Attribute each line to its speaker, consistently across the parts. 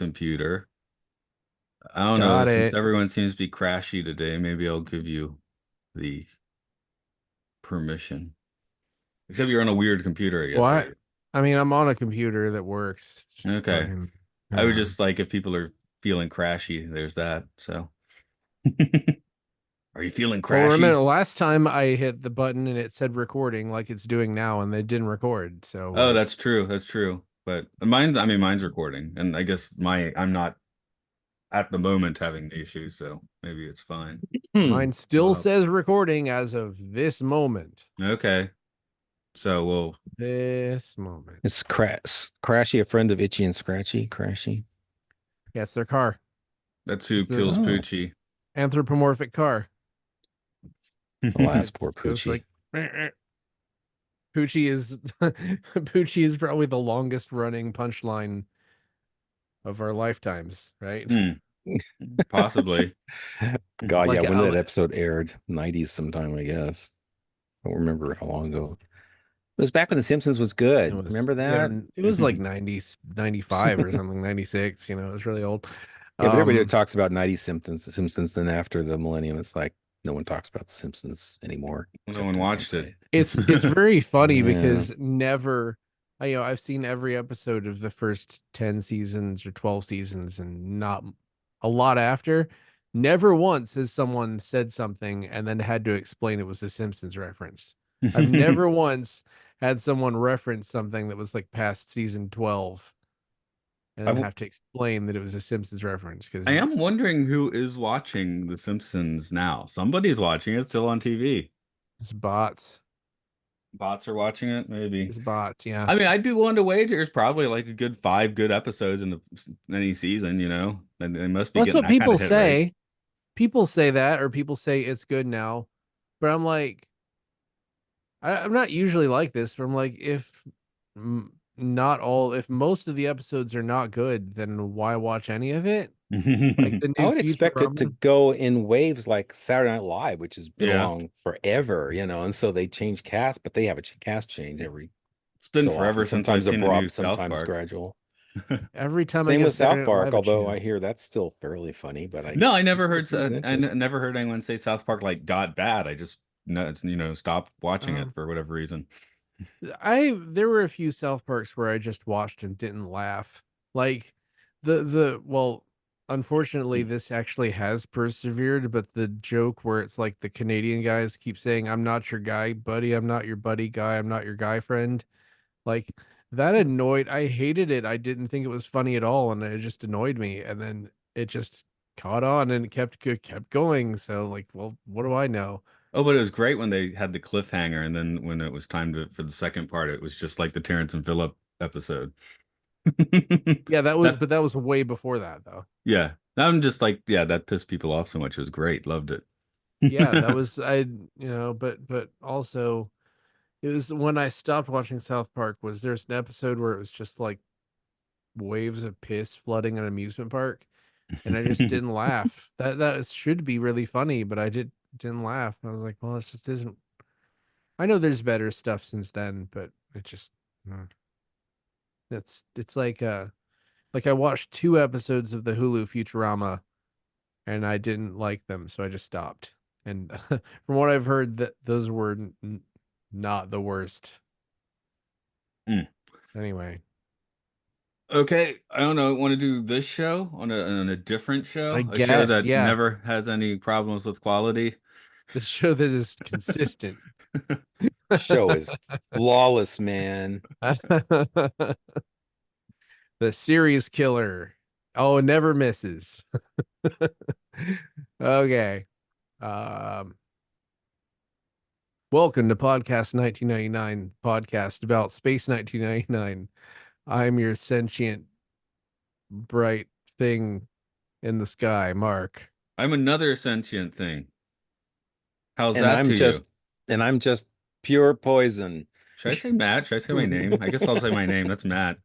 Speaker 1: computer. I don't know.
Speaker 2: Got
Speaker 1: Since
Speaker 2: it.
Speaker 1: everyone seems to be crashy today, maybe I'll give you the permission. Except you're on a weird computer, I guess,
Speaker 2: What?
Speaker 1: right?
Speaker 2: I mean, I'm on a computer that works. It's
Speaker 1: Okay.
Speaker 2: fine.
Speaker 1: I would
Speaker 2: Yeah.
Speaker 1: just like if people are feeling crashy, there's that. So, are you feeling
Speaker 2: Well, remember
Speaker 1: crashy?
Speaker 2: last time I hit the button and it said recording like it's doing now, and it didn't record. So
Speaker 1: Oh,
Speaker 2: like,
Speaker 1: that's true. That's true. But mine's recording, and I guess I'm not at the moment having the issue, so maybe it's fine.
Speaker 2: mine still
Speaker 1: Well,
Speaker 2: says recording as of this moment.
Speaker 1: okay. So
Speaker 2: This moment.
Speaker 3: It's Crashy, a friend of Itchy and Scratchy. Crashy.
Speaker 2: Yeah, it's their car.
Speaker 1: that's who
Speaker 2: It's the
Speaker 1: kills
Speaker 3: Oh,
Speaker 1: Poochie.
Speaker 2: anthropomorphic car.
Speaker 3: alas,
Speaker 2: It
Speaker 3: poor
Speaker 2: goes
Speaker 3: Poochie.
Speaker 2: like Poochie is Poochie is probably the longest running punchline of our lifetimes, right?
Speaker 1: Hmm, possibly.
Speaker 3: God, yeah,
Speaker 2: Like
Speaker 3: when that episode aired, 90s sometime, I guess. I don't remember how long ago. It was back when The Simpsons was
Speaker 2: it
Speaker 3: good.
Speaker 2: was
Speaker 3: Remember that?
Speaker 2: it was like 90, 95 or something, 96, it was really old.
Speaker 3: Yeah, but everybody
Speaker 2: Um
Speaker 3: talks about 90s Simpsons, then after the millennium, it's like no one talks about The Simpsons anymore,
Speaker 1: No
Speaker 3: except
Speaker 1: one
Speaker 3: in
Speaker 1: watched it.
Speaker 3: hindsight.
Speaker 2: it's very funny
Speaker 3: Yeah.
Speaker 2: because never I've seen every episode of the first 10 seasons or 12 seasons and not a lot after. Never once has someone said something and then had to explain it was a Simpsons reference. I've never once had someone reference something that was like past season 12 and then
Speaker 1: I,
Speaker 2: have to explain that it was a Simpsons reference
Speaker 1: I
Speaker 2: because
Speaker 1: am
Speaker 2: it's
Speaker 1: wondering who is watching The Simpsons now. Somebody's watching it, still on TV.
Speaker 2: it's bots.
Speaker 1: Bots are watching it, maybe.
Speaker 2: It's bots, yeah.
Speaker 1: I mean, I'd be willing to wager there's probably like a good 5 good episodes in any season, and they must be
Speaker 2: Well, that's
Speaker 1: getting
Speaker 2: what
Speaker 1: that kind
Speaker 2: people
Speaker 1: of hit rate.
Speaker 2: say. People say that, or people say it's good now. But I'm like, I'm not usually like this. But I'm like, if not all, if most of the episodes are not good, then why watch any of it? Like the
Speaker 3: I
Speaker 2: new
Speaker 3: would expect it to
Speaker 2: Futurama.
Speaker 3: go in waves like Saturday Night Live, which has been
Speaker 1: Yeah,
Speaker 3: along forever, and so they change cast, but they have a cast change every
Speaker 1: it's been
Speaker 3: so
Speaker 1: forever
Speaker 3: often,
Speaker 1: since I've
Speaker 3: sometimes
Speaker 1: seen a new
Speaker 3: abrupt,
Speaker 1: South
Speaker 3: sometimes
Speaker 1: Park.
Speaker 3: gradual.
Speaker 2: Every time I
Speaker 3: Same
Speaker 2: give
Speaker 3: with
Speaker 2: Saturday
Speaker 3: South
Speaker 2: Night
Speaker 3: Park,
Speaker 2: Live a
Speaker 3: although I
Speaker 2: chance,
Speaker 3: hear that's still fairly funny, but
Speaker 1: No, I never
Speaker 3: this
Speaker 1: heard
Speaker 3: seems interesting.
Speaker 1: never heard anyone say South Park like got bad. I just no, it's stopped watching it
Speaker 2: um,
Speaker 1: for whatever reason.
Speaker 2: I there were a few South Parks where I just watched and didn't laugh. Like well, unfortunately this actually has persevered, but the joke where it's like the Canadian guys keep saying, "I'm not your guy, buddy, I'm not your buddy guy, I'm not your guy friend." Like that annoyed I hated it. I didn't think it was funny at all, and it just annoyed me. And then it just caught on and it kept going. So like, well, what do I know?
Speaker 1: Oh, but it was great when they had the cliffhanger, and then when it was time for the second part, it was just like the Terrence and Phillip episode.
Speaker 2: Yeah,
Speaker 1: That
Speaker 2: but that was way before that though.
Speaker 1: yeah, I'm just like yeah, that pissed people off so much. It was great, loved it.
Speaker 2: Yeah, that was but also it was when I stopped watching South Park was there's an episode where it was just like waves of piss flooding an amusement park and I just didn't laugh. That should be really funny, but I didn't laugh. I was like, well, this just isn't. I know there's better stuff since then, but it just mm. It's like I watched 2 episodes of the Hulu Futurama and I didn't like them, so I just stopped. And from what I've heard, that those were not the worst.
Speaker 1: Mm.
Speaker 2: Anyway,
Speaker 1: Okay, I don't know. Want to do this show on a different
Speaker 2: I
Speaker 1: show, a show
Speaker 2: guess,
Speaker 1: that
Speaker 2: yeah,
Speaker 1: never has any problems with quality.
Speaker 2: the show that is consistent.
Speaker 3: Show is flawless, man.
Speaker 2: The serious killer. Oh, it never misses. Okay. Um, Welcome to Podcast 1999, podcast about Space 1999. I'm your sentient bright thing in the sky, Mark.
Speaker 1: I'm another sentient thing. How's
Speaker 3: And
Speaker 1: that
Speaker 3: I'm
Speaker 1: to you?
Speaker 3: just and I'm just pure poison.
Speaker 1: Should I say Matt? Should I say my name? I guess I'll say my name. That's Matt.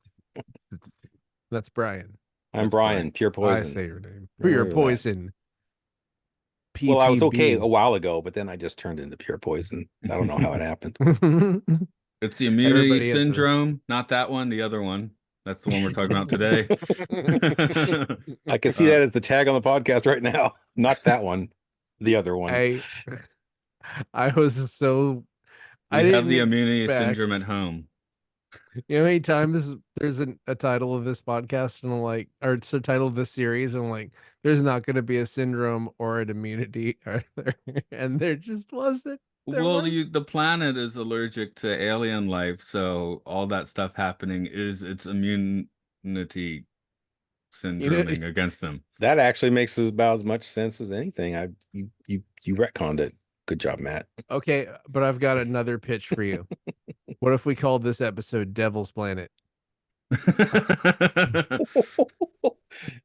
Speaker 2: That's Brian.
Speaker 3: I'm
Speaker 1: That's Brian.
Speaker 3: Brian, pure
Speaker 2: I
Speaker 3: poison.
Speaker 2: say your name. For your
Speaker 3: Remember that.
Speaker 2: poison.
Speaker 3: Well, I was okay
Speaker 2: PPB.
Speaker 3: a while ago, but then I just turned into pure poison. I don't know how it happened.
Speaker 1: It's the immunity
Speaker 2: Everybody at the
Speaker 1: syndrome, not that one, the other one. That's the one we're talking about today.
Speaker 3: I can see that as the tag on the podcast right now. Not that one, the other one.
Speaker 2: I was so I
Speaker 1: We have
Speaker 2: didn't
Speaker 1: the immunity
Speaker 2: expect.
Speaker 1: syndrome at home.
Speaker 2: You know how many times there's a title of this podcast and I'm like, or it's a title of this series, and I'm like, there's not going to be a syndrome or an immunity, are there? And there just wasn't. There
Speaker 1: Well,
Speaker 2: was.
Speaker 1: the planet is allergic to alien life, so all that stuff happening is its immunity
Speaker 2: You know,
Speaker 1: syndroming against them.
Speaker 3: That actually makes about as much sense as anything. You retconned it. Good job, Matt.
Speaker 2: okay, but I've got another pitch for you. What if we called this episode Devil's Planet?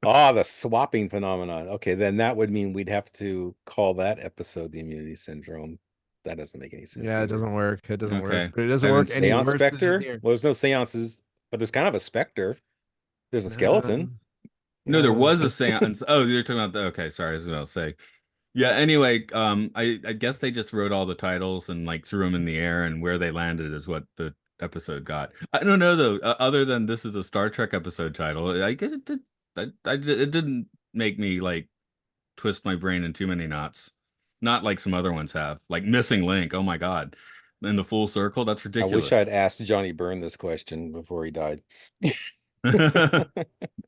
Speaker 3: Ah, the swapping phenomenon. Okay, then that would mean we'd have to call that episode the immunity syndrome. That doesn't make any sense
Speaker 2: Yeah, it
Speaker 3: either.
Speaker 2: doesn't work. It doesn't work.
Speaker 1: Okay.
Speaker 2: But it doesn't
Speaker 1: I haven't
Speaker 2: work
Speaker 1: seen
Speaker 2: any
Speaker 3: Seance
Speaker 2: worse than it is
Speaker 3: specter?
Speaker 2: here.
Speaker 3: Well, there's no seances, but there's kind of a specter. There's a skeleton.
Speaker 1: No, there
Speaker 2: Yeah.
Speaker 1: was a seance. Oh, you're talking about the okay, sorry, I was about to say. Yeah, anyway, I guess they just wrote all the titles and like threw them in the air, and where they landed is what the episode got. I don't know though, other than this is a Star Trek episode title, I guess it did it didn't make me like twist my brain in too many knots. Not like some other ones have. Like Missing Link, oh my God. In the full circle, that's
Speaker 3: I wish I'd
Speaker 1: ridiculous.
Speaker 3: asked Johnny Byrne this question before he died.
Speaker 1: I don't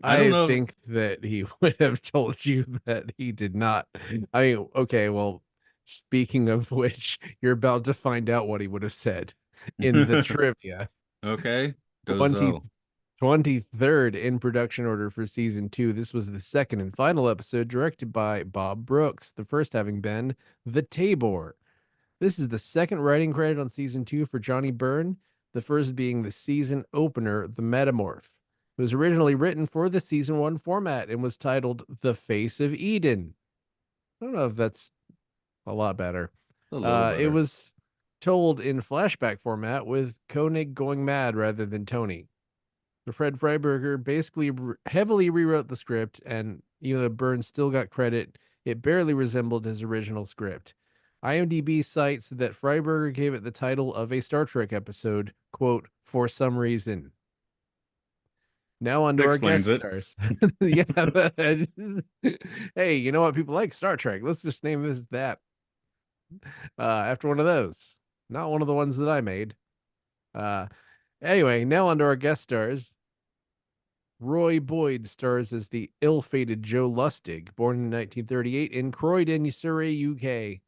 Speaker 2: I
Speaker 1: know.
Speaker 2: think that he would have told you that he did not. I mean, okay, well, speaking of which, you're about to find out what he would have said in the trivia.
Speaker 1: Okay.
Speaker 2: 20,
Speaker 1: Dozo.
Speaker 2: 23rd in production order for season 2. This was the second and final episode directed by Bob Brooks, the first having been The Tabor. This is the second writing credit on season 2 for Johnny Byrne, the first being the season opener, The Metamorph. It was originally written for the season 1 format and was titled The Face of Eden. I don't know if that's a lot better.
Speaker 1: A little
Speaker 2: It
Speaker 1: better.
Speaker 2: was told in flashback format with Koenig going mad rather than Tony. Fred Freiberger basically heavily rewrote the script, and even though Burns still got credit, it barely resembled his original script. IMDb cites that Freiberger gave it the title of a Star Trek episode, quote, for some reason. Now on to our guest
Speaker 1: Explains it.
Speaker 2: stars. Yeah. Hey, you know what? People like Star Trek. Let's just name this that. After one of those. Not one of the ones that I made. Anyway, now on to our guest stars. Roy Boyd stars as the ill-fated Joe Lustig, born in 1938 in Croydon, Surrey, UK.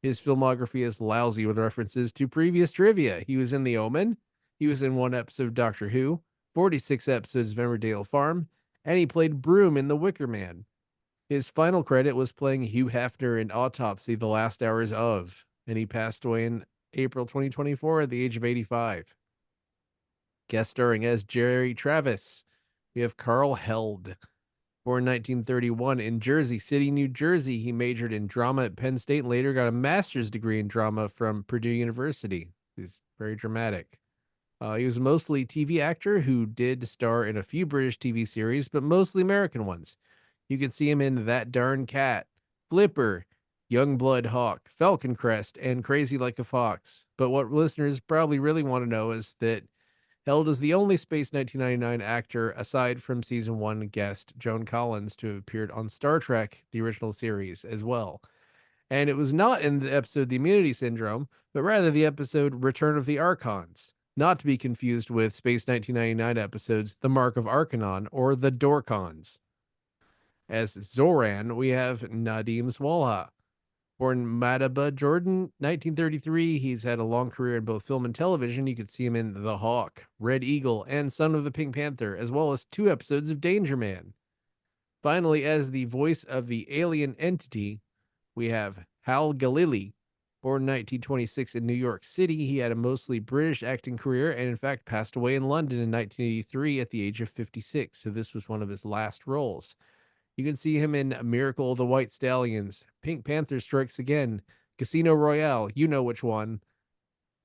Speaker 2: His filmography is lousy with references to previous trivia. He was in The Omen. He was in one episode of Doctor Who, 46 episodes of Emmerdale Farm, and he played Broom in The Wicker Man. His final credit was playing Hugh Hefner in Autopsy: The Last Hours of, and he passed away in April 2024 at the age of 85. Guest starring as Jerry Travis. We have Carl Held. Born 1931 in Jersey City, New Jersey, he majored in drama at Penn State and later got a master's degree in drama from Purdue University. He's very dramatic. He was mostly TV actor who did star in a few British TV series, but mostly American ones. You can see him in That Darn Cat, Flipper, Youngblood Hawk, Falcon Crest, and Crazy Like a Fox. But what listeners probably really want to know is that Held as the only Space 1999 actor, aside from season 1 guest Joan Collins, to have appeared on Star Trek, the original series, as well. And it was not in the episode The Immunity Syndrome, but rather the episode Return of the Archons, not to be confused with Space 1999 episodes The Mark of Arcanon or The Dorcons. As Zoran, we have Nadim Swalha. Born Madaba Jordan, 1933, he's had a long career in both film and television. You could see him in The Hawk, Red Eagle, and Son of the Pink Panther, as well as 2 episodes of Danger Man. Finally, as the voice of the alien entity, we have Hal Galili. Born 1926 in New York City, he had a mostly British acting career and, in fact, passed away in London in 1983 at the age of 56. So this was one of his last roles. You can see him in Miracle of the White Stallions, Pink Panther Strikes Again, Casino Royale, you know which one,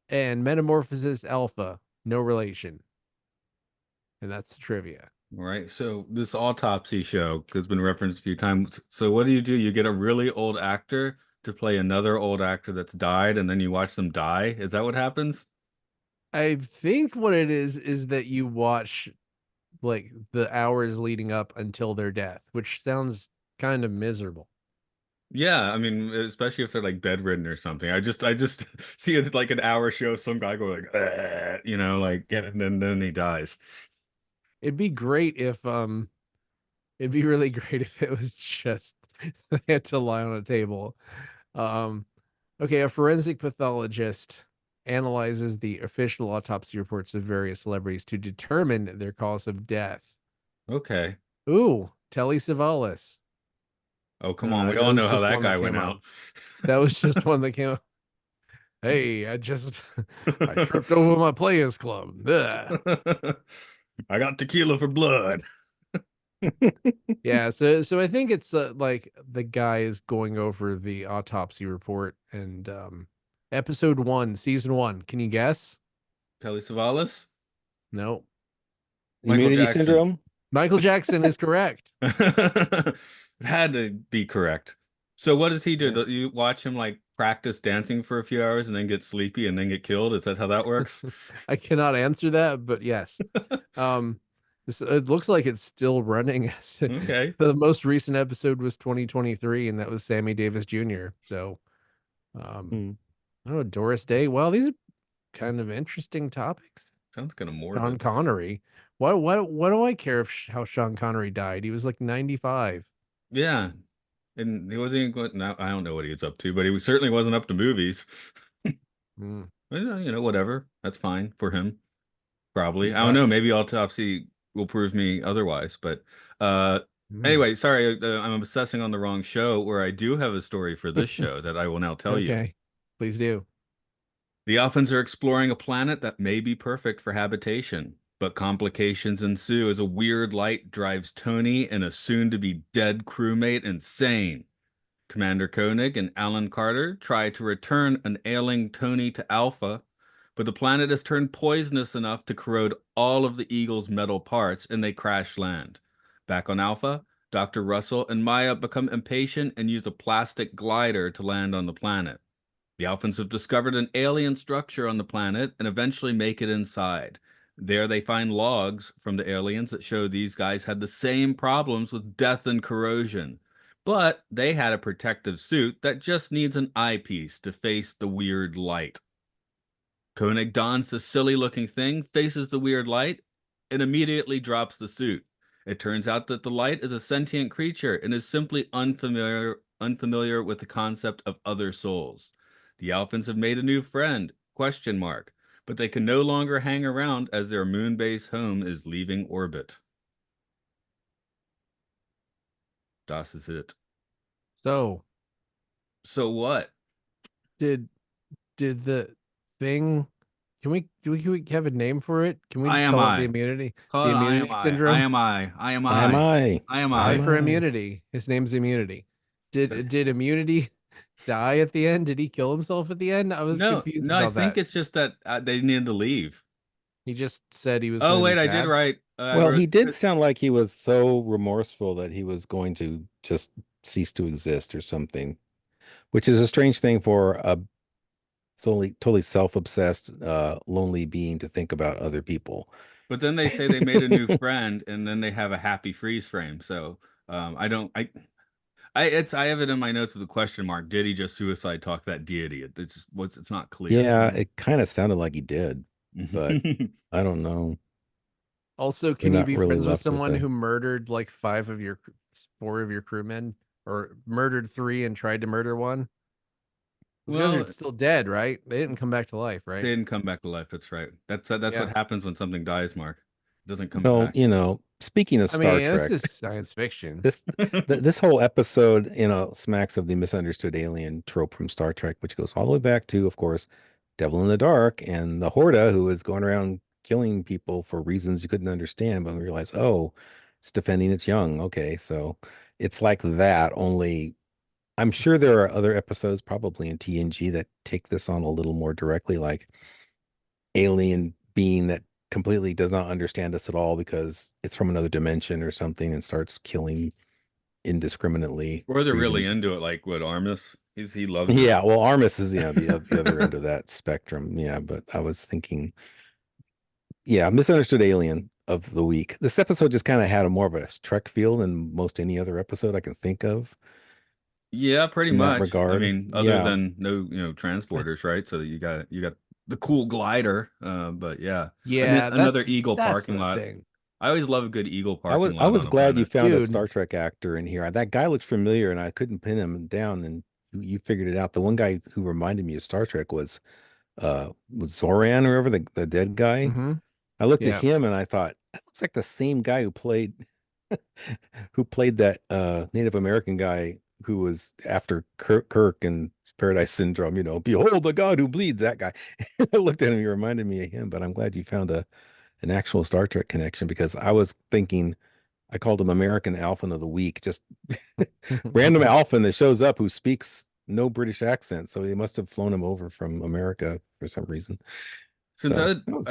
Speaker 2: and Metamorphosis Alpha, no relation. And that's the trivia.
Speaker 1: All right. So this autopsy show has been referenced a few times. So what do? You get a really old actor to play another old actor that's died, and then you watch them die. Is that what happens?
Speaker 2: I think what it is that you watch like the hours leading up until their death, which sounds kind of miserable.
Speaker 1: Yeah, I mean, especially if they're like bedridden or something. I just see it like an hour show, some guy go like, you know, like, yeah, and then he dies.
Speaker 2: It'd be great if it'd be really great if it was just they had to lie on a table. Um okay, a forensic pathologist analyzes the official autopsy reports of various celebrities to determine their cause of death.
Speaker 1: Okay.
Speaker 2: Ooh, Telly Savalas.
Speaker 1: Oh, come on. We
Speaker 2: That
Speaker 1: all
Speaker 2: was
Speaker 1: know how
Speaker 2: just
Speaker 1: that
Speaker 2: one
Speaker 1: guy
Speaker 2: that
Speaker 1: went
Speaker 2: came up.
Speaker 1: out.
Speaker 2: That was just one that came up. Hey, I tripped over my players club. Ugh.
Speaker 1: I got tequila for blood.
Speaker 2: Yeah, so I think it's like the guy is going over the autopsy report and episode 1, season 1. Can you guess?
Speaker 1: Telly Savalas?
Speaker 2: No.
Speaker 1: Michael
Speaker 3: Immunity
Speaker 1: Jackson.
Speaker 3: syndrome.
Speaker 2: Michael Jackson is correct.
Speaker 1: It had to be correct. So what does he do?
Speaker 2: Yeah.
Speaker 1: Do you watch him like practice dancing for a few hours and then get sleepy and then get killed? Is that how that works?
Speaker 2: I cannot answer that, but yes. Um it looks like it's still running.
Speaker 1: Okay.
Speaker 2: The most recent episode was 2023 and that was Sammy Davis Jr. So
Speaker 3: Hmm.
Speaker 2: I don't know, Doris Day. Well, these are kind of interesting topics.
Speaker 1: Sounds kind of
Speaker 2: Sean
Speaker 1: morbid.
Speaker 2: Connery. What do I care if how Sean Connery died? He was like 95.
Speaker 1: Yeah. And he wasn't even going, now I don't know what he was up to, but he certainly wasn't up to movies.
Speaker 2: Mm.
Speaker 1: Well, you know, whatever. That's fine for him. Probably.
Speaker 2: He
Speaker 1: I don't
Speaker 2: died.
Speaker 1: know. Maybe autopsy will prove me otherwise. But uh
Speaker 2: Mm.
Speaker 1: anyway, sorry, I'm obsessing on the wrong show where I do have a story for this show that I will now tell you.
Speaker 2: Okay. Please do.
Speaker 1: The Alphans are exploring a planet that may be perfect for habitation, but complications ensue as a weird light drives Tony and a soon-to-be dead crewmate insane. Commander Koenig and Alan Carter try to return an ailing Tony to Alpha, but the planet has turned poisonous enough to corrode all of the Eagle's metal parts and they crash land. Back on Alpha, Dr. Russell and Maya become impatient and use a plastic glider to land on the planet. The Alphans have discovered an alien structure on the planet and eventually make it inside. There they find logs from the aliens that show these guys had the same problems with death and corrosion. But they had a protective suit that just needs an eyepiece to face the weird light. Koenig dons the silly looking thing, faces the weird light, and immediately drops the suit. It turns out that the light is a sentient creature and is simply unfamiliar with the concept of other souls. The Alphans have made a new friend, question mark, but they can no longer hang around as their moon base home is leaving orbit. Das is it.
Speaker 2: So,
Speaker 1: So what?
Speaker 2: did did the thing can we have a name for it? Can we
Speaker 1: I
Speaker 2: just
Speaker 1: am
Speaker 2: call it the
Speaker 1: I.
Speaker 2: immunity?
Speaker 1: Call
Speaker 2: The
Speaker 1: it I am
Speaker 2: immunity
Speaker 1: I. I
Speaker 2: syndrome?
Speaker 1: am I. I am
Speaker 3: I am
Speaker 1: I.
Speaker 3: I.
Speaker 1: I am
Speaker 3: I
Speaker 2: I
Speaker 3: am
Speaker 1: I.
Speaker 2: for
Speaker 3: I.
Speaker 2: immunity. His name's Immunity. Did Immunity die at the end? Did he kill himself at the end? I was
Speaker 1: No,
Speaker 2: confused
Speaker 1: no, I
Speaker 2: about
Speaker 1: think
Speaker 2: that.
Speaker 1: it's just that they needed to leave.
Speaker 2: He just said he was
Speaker 1: Oh
Speaker 2: going to be
Speaker 1: wait, I did
Speaker 2: sad.
Speaker 1: write. I
Speaker 3: Well,
Speaker 1: wrote
Speaker 3: he did sound like he was so remorseful that he was going to just cease to exist or something, which is a strange thing for a totally self-obsessed, lonely being to think about other people.
Speaker 1: but then they say they made a new friend, and then they have a happy freeze frame. So I don't. I have it in my notes with a question mark. Did he just suicide talk that deity? It's not clear.
Speaker 3: Yeah,
Speaker 2: Mm.
Speaker 3: it kind of sounded like he did, but I don't know.
Speaker 2: Also,
Speaker 3: We're
Speaker 2: can you
Speaker 3: not
Speaker 2: be
Speaker 3: really
Speaker 2: friends with
Speaker 3: left with
Speaker 2: someone
Speaker 3: a.
Speaker 2: who murdered like four of your crewmen, or murdered three and tried to murder one? Those guys are
Speaker 1: Well,
Speaker 2: still dead, right? They didn't come back to life,
Speaker 1: they
Speaker 2: right?
Speaker 1: didn't come back to life. That's right. That's what
Speaker 2: Yeah.
Speaker 1: happens when something dies, Mark. It doesn't come
Speaker 3: Well,
Speaker 1: back.
Speaker 3: speaking of
Speaker 2: I
Speaker 3: Star
Speaker 2: mean, this
Speaker 3: Trek,
Speaker 2: is science fiction.
Speaker 3: this this whole episode, smacks of the misunderstood alien trope from Star Trek, which goes all the way back to, of course, Devil in the Dark and the Horta, who is going around killing people for reasons you couldn't understand, but we realize, oh, it's defending its young. Okay, so it's like that, only I'm sure there are other episodes, probably in TNG, that take this on a little more directly, like alien being that completely does not understand us at all because it's from another dimension or something and starts killing indiscriminately
Speaker 1: Or they're
Speaker 3: or
Speaker 1: really
Speaker 3: even
Speaker 1: into it, like what Armus. He loves it.
Speaker 3: yeah, well, Armis is the other end of that spectrum. Yeah, but I was thinking, yeah, misunderstood alien. of the week. This episode just kind of had a more of a Trek feel than most any other episode I can think of
Speaker 1: Yeah, pretty
Speaker 3: in that
Speaker 1: much. I
Speaker 3: regard.
Speaker 1: mean, other
Speaker 3: Yeah.
Speaker 1: than no, transporters, right? So you got the cool glider. But yeah, and then
Speaker 2: Yeah,
Speaker 1: another Eagle
Speaker 2: that's
Speaker 1: parking
Speaker 2: the
Speaker 1: lot.
Speaker 2: thing.
Speaker 1: I always love a good Eagle
Speaker 3: I was
Speaker 1: parking
Speaker 3: I
Speaker 1: lot on
Speaker 3: was
Speaker 1: a
Speaker 3: glad you
Speaker 1: planet.
Speaker 3: found a Star
Speaker 2: Dude.
Speaker 3: Trek actor in here. That guy looked familiar, and I couldn't pin him down. And you figured it out. The one guy who reminded me of Star Trek was Zoran, or whoever the dead guy.
Speaker 2: Hmm.
Speaker 3: I looked at
Speaker 2: Yeah.
Speaker 3: him and I thought that looks like the same guy who played that Native American guy who was after Kirk and Paradise Syndrome. Behold the god who bleeds. That guy. I looked at him. He reminded me of him. But I'm glad you found an actual Star Trek connection because I was thinking. I called him American Alpha of the Week. Just random alpha that shows up who speaks no British accent. So they must have flown him over from America for some reason.
Speaker 1: Since
Speaker 3: So that was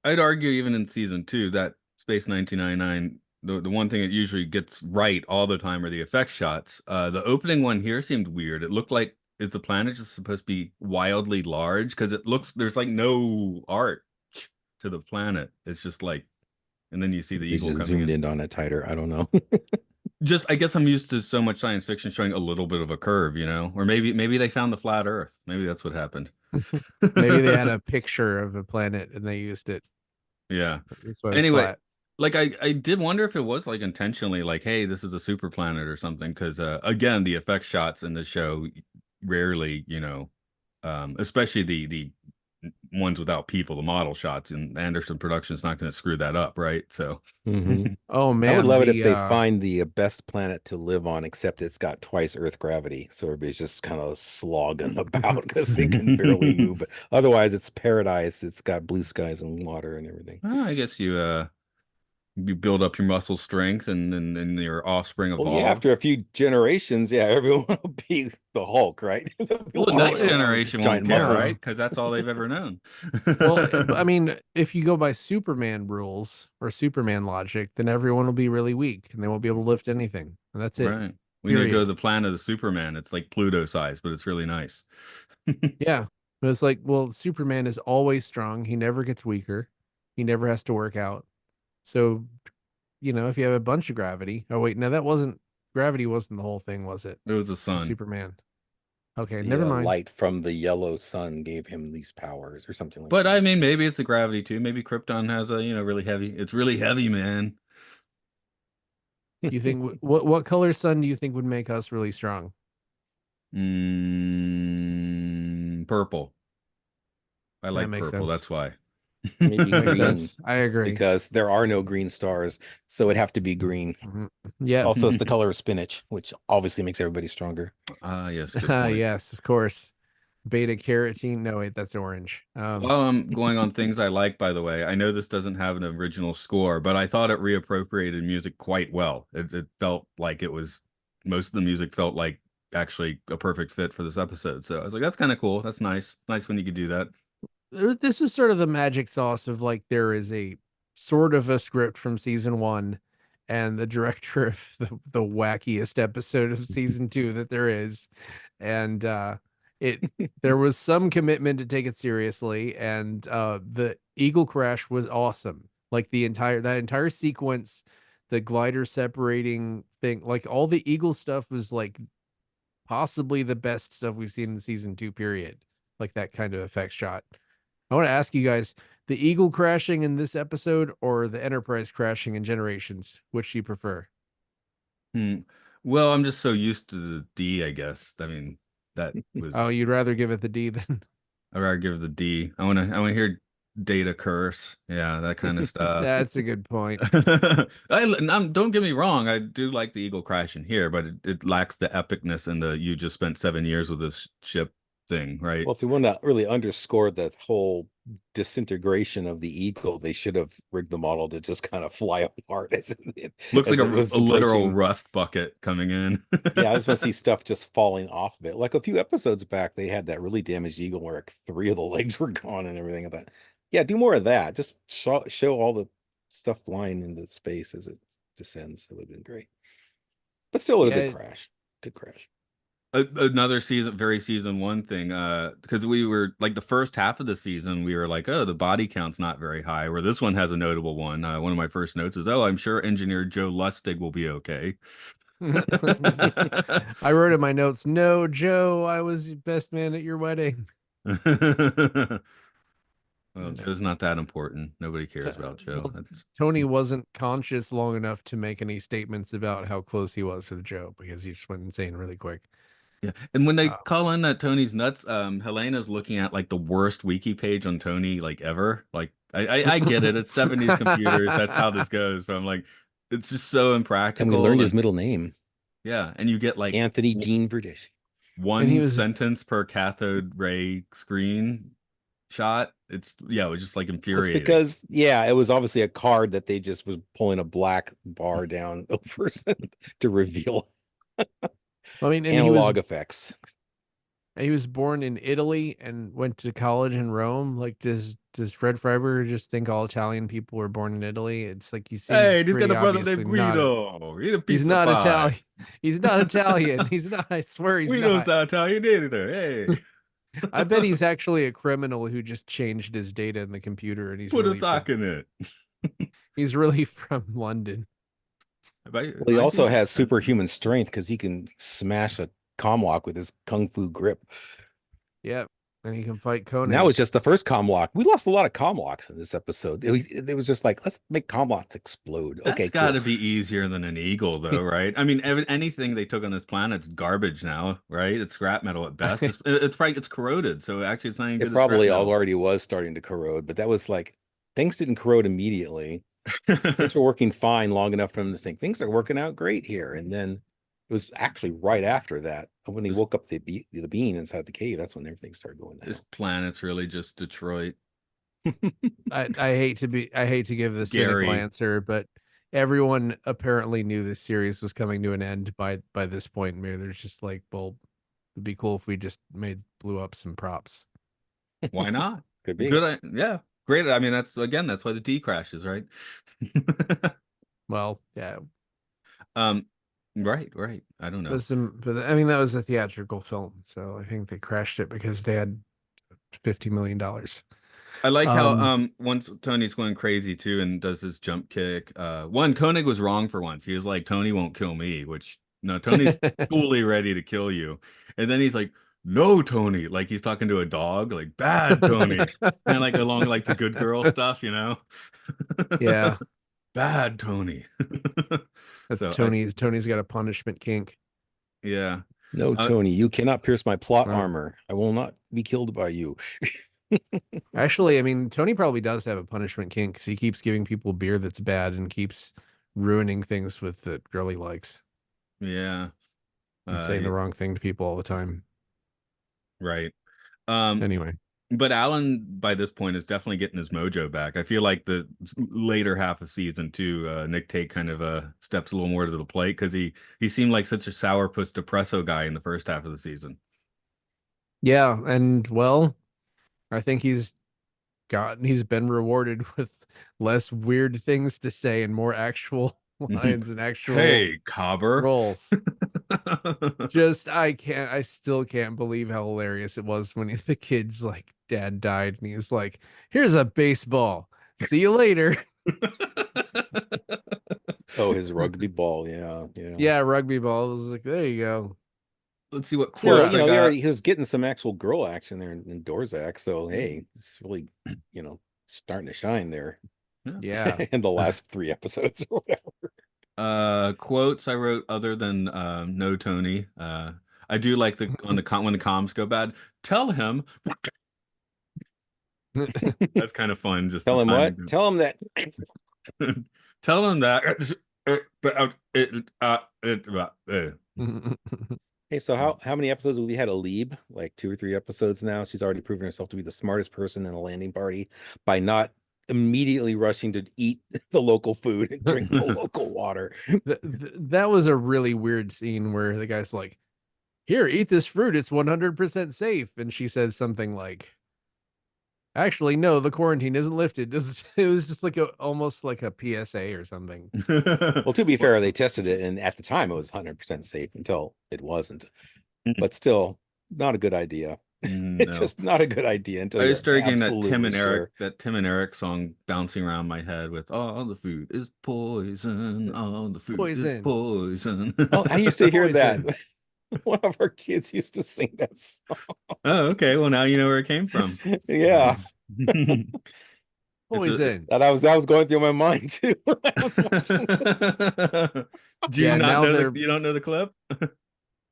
Speaker 1: I'd argue even in season two that Space 1999, the one thing it usually gets right all the time are the effect shots. The opening one here seemed weird. It looked like is the planet just supposed to be wildly large? Because it looks there's like no arch to the planet. It's just like, and then you see the
Speaker 3: they
Speaker 1: eagle
Speaker 3: just
Speaker 1: coming
Speaker 3: zoomed
Speaker 1: in.
Speaker 3: in on it tighter. I don't know.
Speaker 1: Just I guess I'm used to so much science fiction showing a little bit of a curve, or maybe they found the flat Earth. Maybe that's what happened.
Speaker 2: Maybe they had a picture of a planet and they used it.
Speaker 1: Yeah.
Speaker 2: That's why it was
Speaker 1: Anyway,
Speaker 2: flat.
Speaker 1: like I did wonder if it was like intentionally like, hey, this is a super planet or something. Because again, the effect shots in the show rarely, especially the ones without people, the model shots, and Anderson Production's not going to screw that up, right? So
Speaker 3: hmm
Speaker 2: Oh
Speaker 3: I would
Speaker 2: man,
Speaker 3: love it if
Speaker 2: the
Speaker 3: they find the best planet to live on, except it's got twice Earth gravity. So everybody's just kind of slogging about because they can barely move. But otherwise, it's paradise. It's got blue skies and water and everything.
Speaker 1: well, I guess you build up your muscle strength and your offspring
Speaker 3: Well, yeah,
Speaker 1: evolve.
Speaker 3: after a few generations, yeah, everyone will be the Hulk, right? They'll be
Speaker 1: Well, the
Speaker 3: walking
Speaker 2: well,
Speaker 1: next
Speaker 3: around with
Speaker 1: generation won't
Speaker 3: giant
Speaker 1: care,
Speaker 2: yeah.
Speaker 3: muscles.
Speaker 1: right? Because that's all they've ever known.
Speaker 2: Well, I mean, if you go by Superman rules or Superman logic, then everyone will be really weak and they won't be able to lift anything. And that's it.
Speaker 1: Right. We need to go to
Speaker 2: Period.
Speaker 1: the planet of the Superman. It's like Pluto size, but it's really nice.
Speaker 2: Yeah. But it's like, well, Superman is always strong. He never gets weaker. He never has to work out. So, if you have a bunch of gravity. Oh, wait, no, gravity wasn't the whole thing, was it?
Speaker 1: It was the
Speaker 2: For
Speaker 1: sun.
Speaker 2: Superman. Okay,
Speaker 3: The
Speaker 2: never mind.
Speaker 3: light from the yellow sun gave him these powers or something like
Speaker 1: But I
Speaker 3: that.
Speaker 1: mean, maybe it's the gravity too. Maybe Krypton has a, really heavy. It's really heavy, man.
Speaker 2: You think what color sun do you think would make us really strong?
Speaker 1: Purple. I
Speaker 2: That
Speaker 1: like
Speaker 2: makes
Speaker 1: purple.
Speaker 2: sense.
Speaker 1: That's why.
Speaker 3: Maybe
Speaker 2: Makes
Speaker 3: green,
Speaker 2: sense. I agree.
Speaker 3: because there are no green stars, so it'd have to be green.
Speaker 2: Mhm. Yep.
Speaker 3: Also, it's the color of spinach, which obviously makes everybody stronger.
Speaker 1: Ah, yes, good point.
Speaker 2: Yes, of course. Beta carotene. No, wait, that's orange.
Speaker 1: While I'm going on things I like, by the way, I know this doesn't have an original score, but I thought it reappropriated music quite well. It felt like it was most of the music felt like actually a perfect fit for this episode. So I was like, that's kind of cool. That's nice. Nice when you could do that.
Speaker 2: This was sort of the magic sauce of like there is a sort of a script from season one, and the director of the wackiest episode of season two that there is, and it there was some commitment to take it seriously, and the Eagle crash was awesome. Like that entire sequence, the glider separating thing, like all the Eagle stuff was like possibly the best stuff we've seen in season two, period. Like that kind of effect shot. I want to ask you guys, the Eagle crashing in this episode or the Enterprise crashing in Generations, which do you prefer?
Speaker 1: Hmm. Well, I'm just so used to the D, I guess. I mean, that was
Speaker 2: Oh, you'd rather give it the D than
Speaker 1: I'd rather give it the D. I wanna hear Data curse. Yeah, that kind of stuff.
Speaker 2: that's a good point.
Speaker 1: Don't get me wrong, I do like the Eagle crashing here, but it lacks the epicness and the you just spent 7 years with this ship thing, right?
Speaker 3: Well, if you want to really underscore the whole disintegration of the Eagle, they should have rigged the model to just kind of fly apart
Speaker 1: Looks like
Speaker 3: as it
Speaker 1: a
Speaker 3: was
Speaker 1: literal
Speaker 3: approaching.
Speaker 1: rust bucket coming in.
Speaker 3: Yeah, I just want to see stuff just falling off of it. Like a few episodes back, they had that really damaged Eagle where like three of the legs were gone and everything. I thought, yeah, do more of that. Just show all the stuff flying into space as it descends. It would have been great. But still a good
Speaker 2: Yeah,
Speaker 3: crash. Good crash.
Speaker 1: Another season, very season one thing, because we were like the first half of the season, we were like, oh, the body count's not very high. Where this one has a notable one. One of my first notes is, oh, I'm sure engineer Joe Lustig will be okay.
Speaker 2: I wrote in my notes, no, Joe, I was the best man at your wedding.
Speaker 1: Well,
Speaker 2: You know,
Speaker 1: Joe's not that important. Nobody cares about Joe.
Speaker 2: well, Tony wasn't conscious long enough to make any statements about how close he was to Joe because he just went insane really quick.
Speaker 1: Yeah. And when they
Speaker 2: Uh,
Speaker 1: call in that Tony's nuts, Helena's looking at like the worst wiki page on Tony like ever. Like I get it. It's 70s computers. That's how this goes. So I'm like, it's just so
Speaker 3: And we learned
Speaker 1: impractical.
Speaker 3: his
Speaker 1: And
Speaker 3: middle name,
Speaker 1: yeah, and you get like
Speaker 3: Anthony Dean Verdish.
Speaker 2: and he
Speaker 1: one
Speaker 2: was
Speaker 1: sentence per cathode ray screen shot. It was just like
Speaker 3: It's
Speaker 1: infuriating.
Speaker 3: because, yeah, it was obviously a card that they just was pulling a black bar down over to reveal
Speaker 2: I mean, and
Speaker 3: analog effects.
Speaker 2: he was born in Italy and went to college in Rome. Like, does Fred Freiberger just think all Italian people were born in Italy? It's like he seems
Speaker 1: Hey, and he's got
Speaker 2: pretty
Speaker 1: a brother
Speaker 2: obviously
Speaker 1: named
Speaker 2: not.
Speaker 1: Guido. He's a
Speaker 2: He's
Speaker 1: pizza
Speaker 2: not
Speaker 1: pie.
Speaker 2: Italian. He's not Italian. He's not. I swear he's
Speaker 1: Guido's
Speaker 2: not.
Speaker 1: not Italian either. Hey.
Speaker 2: I bet he's actually a criminal who just changed his data in the computer, and
Speaker 1: Put a sock in it.
Speaker 2: he's really from London.
Speaker 3: Well, he also has superhuman strength because he can smash a comlock with his kung fu grip.
Speaker 2: Yep, and he can fight
Speaker 3: And
Speaker 2: Conan.
Speaker 3: that was just the first comlock. We lost a lot of comlocks in this episode. It was just like, let's make comlocks explode.
Speaker 1: That's
Speaker 3: Okay,
Speaker 1: got to
Speaker 3: cool.
Speaker 1: be easier than an eagle, though, right? I mean, anything they took on this planet's garbage now, right? It's scrap metal at best. It's probably it's corroded, so actually it's not even
Speaker 3: It
Speaker 1: good as scrap
Speaker 3: probably
Speaker 1: metal.
Speaker 3: already was starting to corrode, but that was like things didn't corrode immediately. Things were working fine long enough for him to think things are working out great here. And then it was actually right after that when he woke up the being inside the cave. That's when everything started going down.
Speaker 1: This planet's really just Detroit.
Speaker 2: I hate to give the cynical
Speaker 1: Gary.
Speaker 2: answer, but everyone apparently knew this series was coming to an end by this point. Maybe there's just like, well, it'd be cool if we just blew up some props.
Speaker 1: Why not?
Speaker 3: Could be.
Speaker 1: Good. Yeah. Great. I mean, that's why the D crashes, right?
Speaker 2: Well, yeah.
Speaker 1: Right. I don't know.
Speaker 2: But I mean, that was a theatrical film, so I think they crashed it because they had $50 million.
Speaker 1: I like how once Tony's going crazy too and does his jump kick. Koenig was wrong for once. He was like, Tony won't kill me, which no, Tony's fully ready to kill you. And then he's like, no, Tony, like he's talking to a dog, like bad Tony. And like along like the good girl stuff, you know?
Speaker 2: Yeah.
Speaker 1: Bad Tony.
Speaker 2: That's
Speaker 1: So
Speaker 2: Tony's got a punishment kink.
Speaker 1: yeah.
Speaker 3: No, Tony, you cannot pierce my plot armor. I will not be killed by you.
Speaker 2: Actually, I mean, Tony probably does have a punishment kink because he keeps giving people beer that's bad and keeps ruining things with the girl he likes.
Speaker 1: Yeah.
Speaker 2: And saying the wrong thing to people all the time.
Speaker 1: Right.
Speaker 2: Anyway.
Speaker 1: But Alan, by this point, is definitely getting his mojo back. I feel like the later half of season 2, Nick Tate kind of steps a little more to the plate because he seemed like such a sourpuss depresso guy in the first half of the season.
Speaker 2: Yeah, and well, I think he's been rewarded with less weird things to say and more actual lines and actual
Speaker 1: Cobber
Speaker 2: roles. I still can't believe how hilarious it was when the kid's like dad died and he was like, here's a baseball. See you later.
Speaker 3: Oh, his rugby ball. Yeah.
Speaker 2: Yeah, rugby ball. I was like, there you go.
Speaker 1: Let's see what quotes I got.
Speaker 3: He was getting some actual girl action there in Dorzak. So, hey, it's really, starting to shine there.
Speaker 2: Yeah.
Speaker 3: In the last 3 episodes or whatever.
Speaker 1: Quotes I wrote other than no Tony. I do like when the comms go bad. Tell him. That's kind of fun. Just
Speaker 3: tell him what? Tell him that.
Speaker 1: Tell him that.
Speaker 3: Hey, so how many episodes have we had Alib? Like 2 or 3 episodes now. She's already proven herself to be the smartest person in a landing party by not immediately rushing to eat the local food and drink the local water.
Speaker 2: That was a really weird scene where the guy's like, here, eat this fruit. It's 100% safe. And she says something like, actually, no, the quarantine isn't lifted. It was just like almost like a PSA or something.
Speaker 3: Well, to be fair, they tested it, and at the time it was 100% safe until it wasn't. but still not a good idea. It's
Speaker 1: No.
Speaker 3: just not a good idea until
Speaker 1: I just
Speaker 3: you're
Speaker 1: started getting
Speaker 3: absolutely sure.
Speaker 1: That Tim and Eric song bouncing around my head with all the food is poison, all the food is
Speaker 2: Poison.
Speaker 1: poison.
Speaker 3: Oh, I used to hear that.
Speaker 2: Poison.
Speaker 3: One of our kids used to sing that song.
Speaker 1: Oh, okay. Well, now you know where it came from.
Speaker 3: Yeah.
Speaker 1: It's a
Speaker 2: Poison.
Speaker 3: That was going through my mind too when I was watching this.
Speaker 1: Do you
Speaker 2: Yeah,
Speaker 1: not
Speaker 2: now
Speaker 1: know
Speaker 2: they're
Speaker 1: you don't know the clip?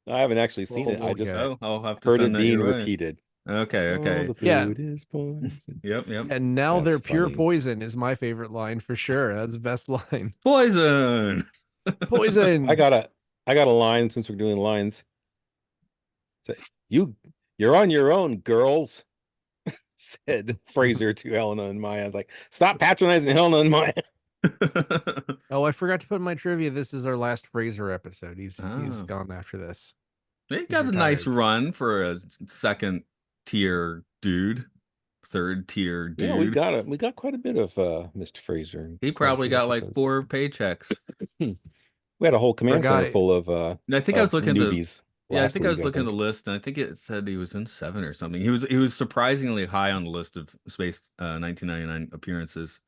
Speaker 3: I haven't actually seen
Speaker 2: well,
Speaker 3: it. I
Speaker 2: we'll
Speaker 3: just
Speaker 2: get it.
Speaker 1: Oh, I'll have to
Speaker 3: heard it
Speaker 1: send that
Speaker 3: being
Speaker 1: your way.
Speaker 3: repeated.
Speaker 1: Okay,
Speaker 3: Oh,
Speaker 1: okay.
Speaker 3: the
Speaker 2: Yeah.
Speaker 3: food is poison.
Speaker 1: Yep, yep.
Speaker 2: And now
Speaker 3: That's
Speaker 2: they're pure
Speaker 3: funny.
Speaker 2: poison is my favorite line for sure. That's the best line.
Speaker 1: Poison.
Speaker 3: I
Speaker 2: Poison.
Speaker 3: got a I got a line since we're doing lines. Say, you're on your own, girls, said Fraser to Helena and Maya. I was like, stop patronizing Helena and Maya.
Speaker 2: Oh, I forgot to put in my trivia. This is our last Fraser episode. He's
Speaker 1: Oh.
Speaker 2: gone after this.
Speaker 1: They
Speaker 2: He's
Speaker 1: got a nice
Speaker 2: retired.
Speaker 1: run for a second tier dude, third tier
Speaker 3: Yeah,
Speaker 1: dude.
Speaker 3: we got quite a bit of Mr. Fraser in
Speaker 1: He
Speaker 3: quite a
Speaker 1: probably
Speaker 3: few
Speaker 1: got like
Speaker 3: episodes.
Speaker 1: 4 paychecks.
Speaker 3: We had a whole
Speaker 2: For a
Speaker 3: command center
Speaker 2: guy,
Speaker 3: full of
Speaker 1: And I think I was looking at the
Speaker 3: newbies
Speaker 1: yeah, I
Speaker 3: last
Speaker 1: think I
Speaker 3: week,
Speaker 1: was
Speaker 3: I
Speaker 1: looking at the
Speaker 3: think.
Speaker 1: list, and I think it said he was in 7 or something. He was surprisingly high on the list of Space 1999 appearances.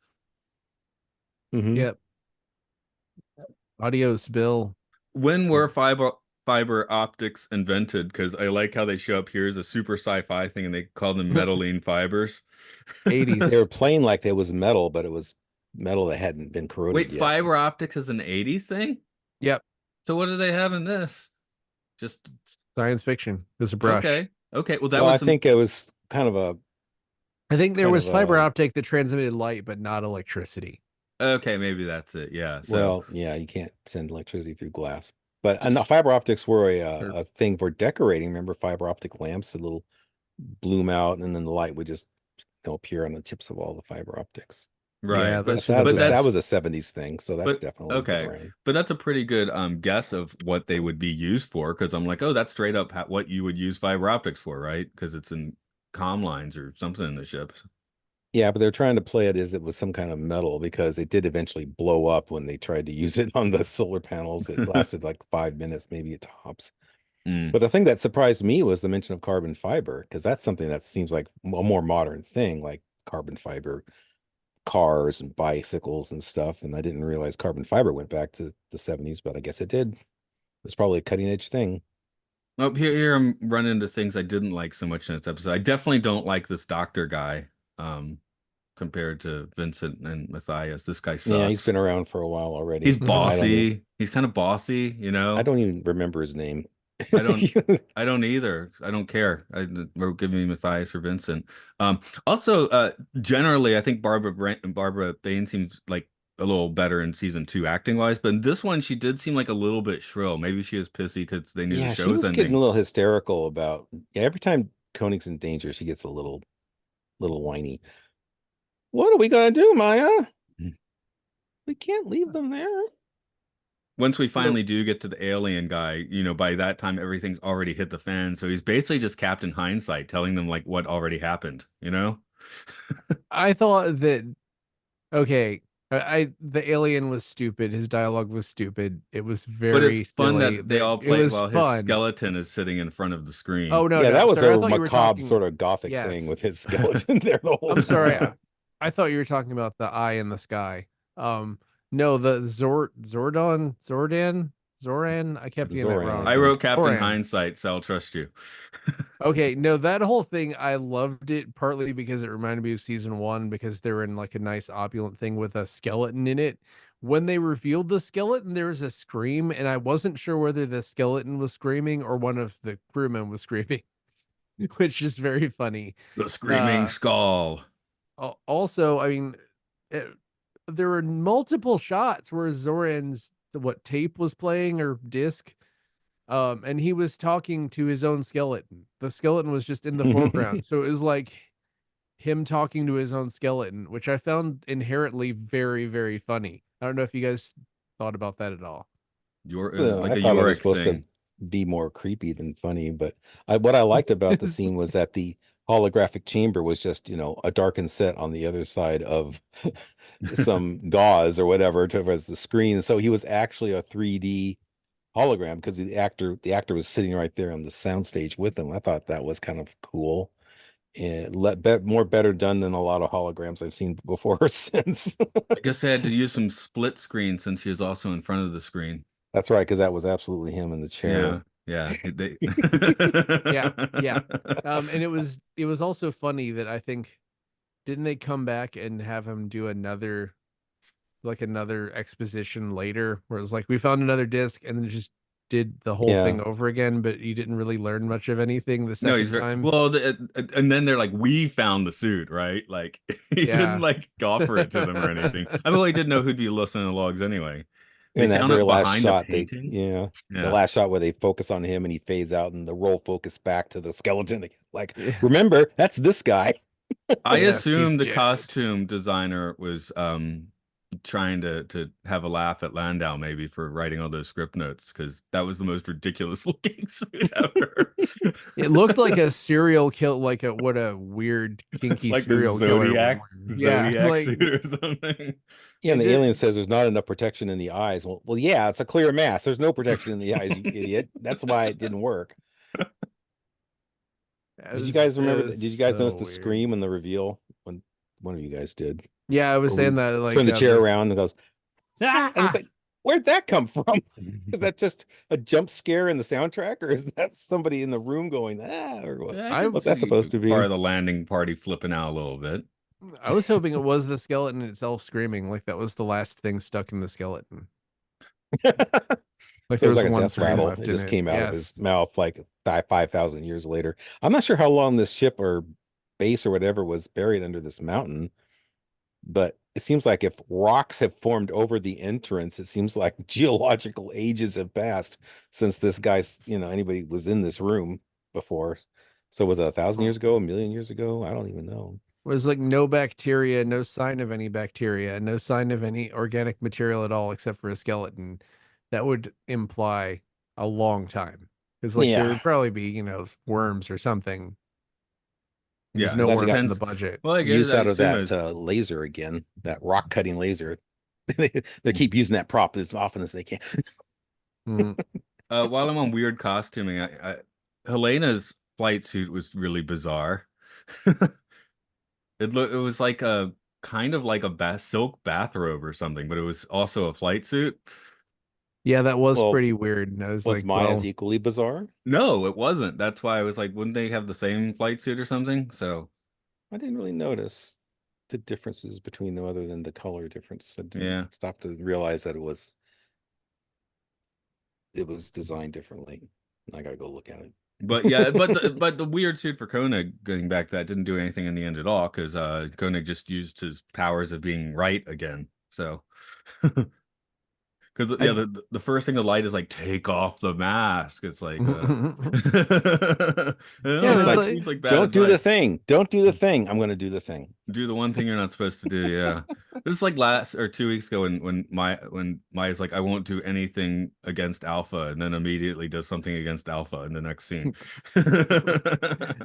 Speaker 3: Hmm.
Speaker 2: yep. Adios, Bill.
Speaker 1: When were fiber optics invented? Because I like how they show up here as a super sci-fi thing, and they call them metalline fibers.
Speaker 3: They were
Speaker 2: 80s.
Speaker 3: playing like it was metal, but it was metal that hadn't been
Speaker 1: Wait,
Speaker 3: corroded yet.
Speaker 1: fiber optics is an 80s thing?
Speaker 2: Yep.
Speaker 1: So what do they have in this? Just
Speaker 2: Science fiction. There's a brush.
Speaker 1: okay. Okay. Well, that
Speaker 3: Well, I
Speaker 1: was some
Speaker 3: think it was kind of a
Speaker 2: I think there
Speaker 3: kind
Speaker 2: was
Speaker 3: of
Speaker 2: fiber
Speaker 3: a
Speaker 2: optic that transmitted light, but not electricity.
Speaker 1: okay, maybe that's it. Yeah. So
Speaker 3: well, yeah, you can't send electricity through glass. But fiber optics were
Speaker 2: Or
Speaker 3: a thing for decorating. Remember fiber optic lamps, the little bloom out, and then the light would just appear on the tips of all the fiber optics.
Speaker 1: right.
Speaker 2: yeah, those
Speaker 3: But
Speaker 2: were the
Speaker 3: that
Speaker 1: That's
Speaker 3: was
Speaker 2: best.
Speaker 3: a 70s thing, so that's
Speaker 1: but
Speaker 3: definitely been
Speaker 1: okay.
Speaker 3: around.
Speaker 1: But that's a pretty good guess of what they would be used for, because I'm like, oh, that's straight up what you would use fiber optics for, right? Because it's in comm lines or something in the ships.
Speaker 3: Yeah, but they're trying to play it as it was some kind of metal because it did eventually blow up when they tried to use it on the solar panels. It lasted like 5 minutes, maybe at tops.
Speaker 1: Mm.
Speaker 3: But the thing that surprised me was the mention of carbon fiber, because that's something that seems like a more modern thing, like carbon fiber cars and bicycles and stuff. And I didn't realize carbon fiber went back to the 70s, but I guess it did. It was probably a cutting edge thing.
Speaker 1: Oh, here I'm running into things I didn't like so much in this episode. I definitely don't like this doctor guy, compared to Vincent and Matthias. This guy
Speaker 3: Yeah, he's
Speaker 1: sucks.
Speaker 3: been around for a while
Speaker 1: He's
Speaker 3: already.
Speaker 1: bossy. He's kind of bossy,
Speaker 3: I don't even remember his name.
Speaker 1: I don't I don't either. I don't care. Or give me Matthias or Vincent. Also, generally, I think Barbara Bain seems like a little better in season 2 acting wise, but in this one, she did seem like a little bit shrill. Maybe she was pissy because they knew the
Speaker 3: Yeah,
Speaker 1: show
Speaker 3: she
Speaker 1: was
Speaker 3: was getting a
Speaker 1: ending.
Speaker 3: little hysterical about every time Koenig's in danger, she gets a little whiny. What are we gonna do, Maya? We can't leave them there.
Speaker 1: Once we
Speaker 2: So
Speaker 1: finally do get to the alien guy, by that time everything's already hit the fan. So he's basically just Captain Hindsight telling them like what already happened.
Speaker 2: I thought that okay, the alien was stupid. His dialogue was stupid. It was
Speaker 1: But it's
Speaker 2: very
Speaker 1: fun
Speaker 2: silly.
Speaker 1: that they all
Speaker 2: It
Speaker 1: play
Speaker 2: was
Speaker 1: while his
Speaker 2: fun.
Speaker 1: skeleton is sitting in front of the screen.
Speaker 2: Oh no,
Speaker 3: Yeah,
Speaker 2: no,
Speaker 3: that was
Speaker 2: sorry. I
Speaker 3: a
Speaker 2: thought you were
Speaker 3: macabre
Speaker 2: talking.
Speaker 3: sort of gothic thing
Speaker 2: Yes,
Speaker 3: with his skeleton there the whole
Speaker 2: I'm sorry.
Speaker 3: time.
Speaker 2: I thought you were talking about the eye in the sky. No, the Zoran. I kept getting that
Speaker 3: Zoran, I
Speaker 2: wrong.
Speaker 1: I wrote
Speaker 3: think.
Speaker 1: Captain
Speaker 2: Zoran.
Speaker 1: Hindsight, so I'll trust you.
Speaker 2: Okay, no, that whole thing, I loved it partly because it reminded me of season 1 because they were in like a nice opulent thing with a skeleton in it. When they revealed the skeleton, there was a scream, and I wasn't sure whether the skeleton was screaming or one of the crewmen was screaming, which is very funny.
Speaker 1: The Screaming
Speaker 2: Uh,
Speaker 1: Skull.
Speaker 2: Also, I mean, it, there were multiple shots where Zoran's what tape was playing or disc, and he was talking to his own skeleton. The skeleton was just in the foreground, so it was like him talking to his own skeleton, which I found inherently very, very funny. I don't know if you guys thought about that at all.
Speaker 3: I
Speaker 1: Like a
Speaker 3: thought it was
Speaker 1: Yorick
Speaker 3: supposed to
Speaker 1: thing.
Speaker 3: be more creepy than funny, but what I liked about the scene was that the holographic chamber was just, a darkened set on the other side of some gauze or whatever as the screen. So he was actually a 3D hologram because the actor was sitting right there on the soundstage with him. I thought that was kind of cool and more better done than a lot of holograms I've seen before or since.
Speaker 1: I guess they had to use some split screen since he was also in front of the screen.
Speaker 3: That's right, because that was absolutely him in the
Speaker 1: Yeah,
Speaker 3: chair.
Speaker 1: yeah. They...
Speaker 2: Yeah, yeah. And it was also funny that I think didn't they come back and have him do another exposition later where it was like we found another disc and then just did the whole
Speaker 3: Yeah.
Speaker 2: thing over again, but you didn't really learn much of anything the
Speaker 1: No, he's
Speaker 2: second
Speaker 1: very
Speaker 2: time.
Speaker 1: well, and then they're like, "We found the suit, right?" Like he didn't
Speaker 2: Yeah.
Speaker 1: like offer it to them or anything. I mean, well, he didn't know who'd be listening to logs anyway. They
Speaker 3: In that
Speaker 1: found
Speaker 3: very
Speaker 1: it
Speaker 3: last
Speaker 1: behind a
Speaker 3: shot,
Speaker 1: painting.
Speaker 3: the
Speaker 1: Yeah,
Speaker 3: last shot where they focus on him and he fades out and the roll focus back to the skeleton. Like,
Speaker 2: Yeah.
Speaker 3: remember, that's this guy.
Speaker 1: I
Speaker 2: Yes, he's
Speaker 1: assume the
Speaker 2: jacked.
Speaker 1: costume designer was trying to have a laugh at Landau maybe for writing all those script notes because that was the most ridiculous looking suit ever.
Speaker 2: It looked like a serial kill, like a what a weird kinky
Speaker 1: Like the
Speaker 2: serial killer would
Speaker 1: Zodiac
Speaker 2: wear. Yeah,
Speaker 1: Zodiac
Speaker 2: like
Speaker 1: suit or something.
Speaker 3: Yeah,
Speaker 2: it
Speaker 3: and the alien
Speaker 2: did.
Speaker 3: says there's not enough protection in the eyes. Well, yeah, it's a clear mass. There's no protection in the eyes, you idiot. That's why it didn't work. Did you guys
Speaker 2: It
Speaker 3: remember
Speaker 2: was
Speaker 3: that? Did you guys notice
Speaker 2: so
Speaker 3: the
Speaker 2: weird.
Speaker 3: scream and the reveal when one of you guys did?
Speaker 2: Yeah, I was
Speaker 3: Where
Speaker 2: saying
Speaker 3: we
Speaker 2: that
Speaker 3: turn
Speaker 2: like
Speaker 3: the chair
Speaker 2: the
Speaker 3: around and goes, ah! And it's like, where'd that come from? Is that just a jump scare in the soundtrack, or is that somebody in the room going, ah, or what?
Speaker 1: Yeah, I
Speaker 2: I
Speaker 1: could
Speaker 3: What's that
Speaker 1: see
Speaker 3: supposed to
Speaker 1: part
Speaker 3: be?
Speaker 1: of the landing party flipping out a little bit.
Speaker 2: I was hoping it was the skeleton itself screaming, like that was the last thing stuck in the skeleton. Like
Speaker 3: So it
Speaker 2: there
Speaker 3: was
Speaker 2: was
Speaker 3: like a
Speaker 2: one
Speaker 3: death
Speaker 2: frame
Speaker 3: rattle.
Speaker 2: left
Speaker 3: It
Speaker 2: in
Speaker 3: just
Speaker 2: it.
Speaker 3: came out of his
Speaker 2: Yes.
Speaker 3: mouth like 5,000 years later. I'm not sure how long this ship or base or whatever was buried under this mountain, but it seems like if rocks have formed over the entrance, it seems like geological ages have passed since this guy's, anybody was in this room before. So was it 1,000 years ago, 1,000,000 years ago? I don't even know.
Speaker 2: Was like no bacteria, no sign of any bacteria, no sign of any organic material at all except for a skeleton. That would imply a long time. Because like there
Speaker 3: Yeah,
Speaker 2: would probably be, worms or something. There's
Speaker 1: Yeah,
Speaker 3: I'm
Speaker 2: no
Speaker 1: it
Speaker 3: glad they
Speaker 2: worms
Speaker 3: got
Speaker 2: in the
Speaker 1: depends.
Speaker 2: budget.
Speaker 1: Well, I guess
Speaker 3: use
Speaker 1: I
Speaker 3: out of
Speaker 1: assume
Speaker 3: that
Speaker 1: as
Speaker 3: laser again, that rock cutting laser. They keep using that prop as often as they can.
Speaker 2: Mm.
Speaker 1: while I'm on weird costuming, Helena's flight suit was really bizarre. It was like a kind of like a silk bathrobe or something, but it was also a flight suit.
Speaker 2: Yeah, that was
Speaker 3: Well,
Speaker 2: pretty weird. And I was
Speaker 3: was
Speaker 2: like,
Speaker 3: Maya's
Speaker 2: well,
Speaker 3: equally bizarre?
Speaker 1: No, it wasn't. That's why I was like, wouldn't they have the same flight suit or something? So
Speaker 3: I didn't really notice the differences between them other than the color difference. I didn't
Speaker 1: yeah.
Speaker 3: stop to realize that it was designed differently. I gotta go look at it.
Speaker 1: But yeah, but the weird suit for Koenig, going back to that, didn't do anything in the end at all because Koenig just used his powers of being right again. So because yeah,
Speaker 2: I
Speaker 1: the first thing the light is like take off the mask. It's like
Speaker 2: yeah,
Speaker 1: oh,
Speaker 3: It's
Speaker 2: it's
Speaker 1: that
Speaker 3: like,
Speaker 2: like
Speaker 1: seems like bad
Speaker 3: don't do the
Speaker 1: advice.
Speaker 3: thing. Don't do the thing. I'm gonna do the thing.
Speaker 1: Do the one thing you're not supposed to do. Yeah, this is like last or 2 weeks ago when Maya's like I won't do anything against Alpha, and then immediately does something against Alpha in the next scene.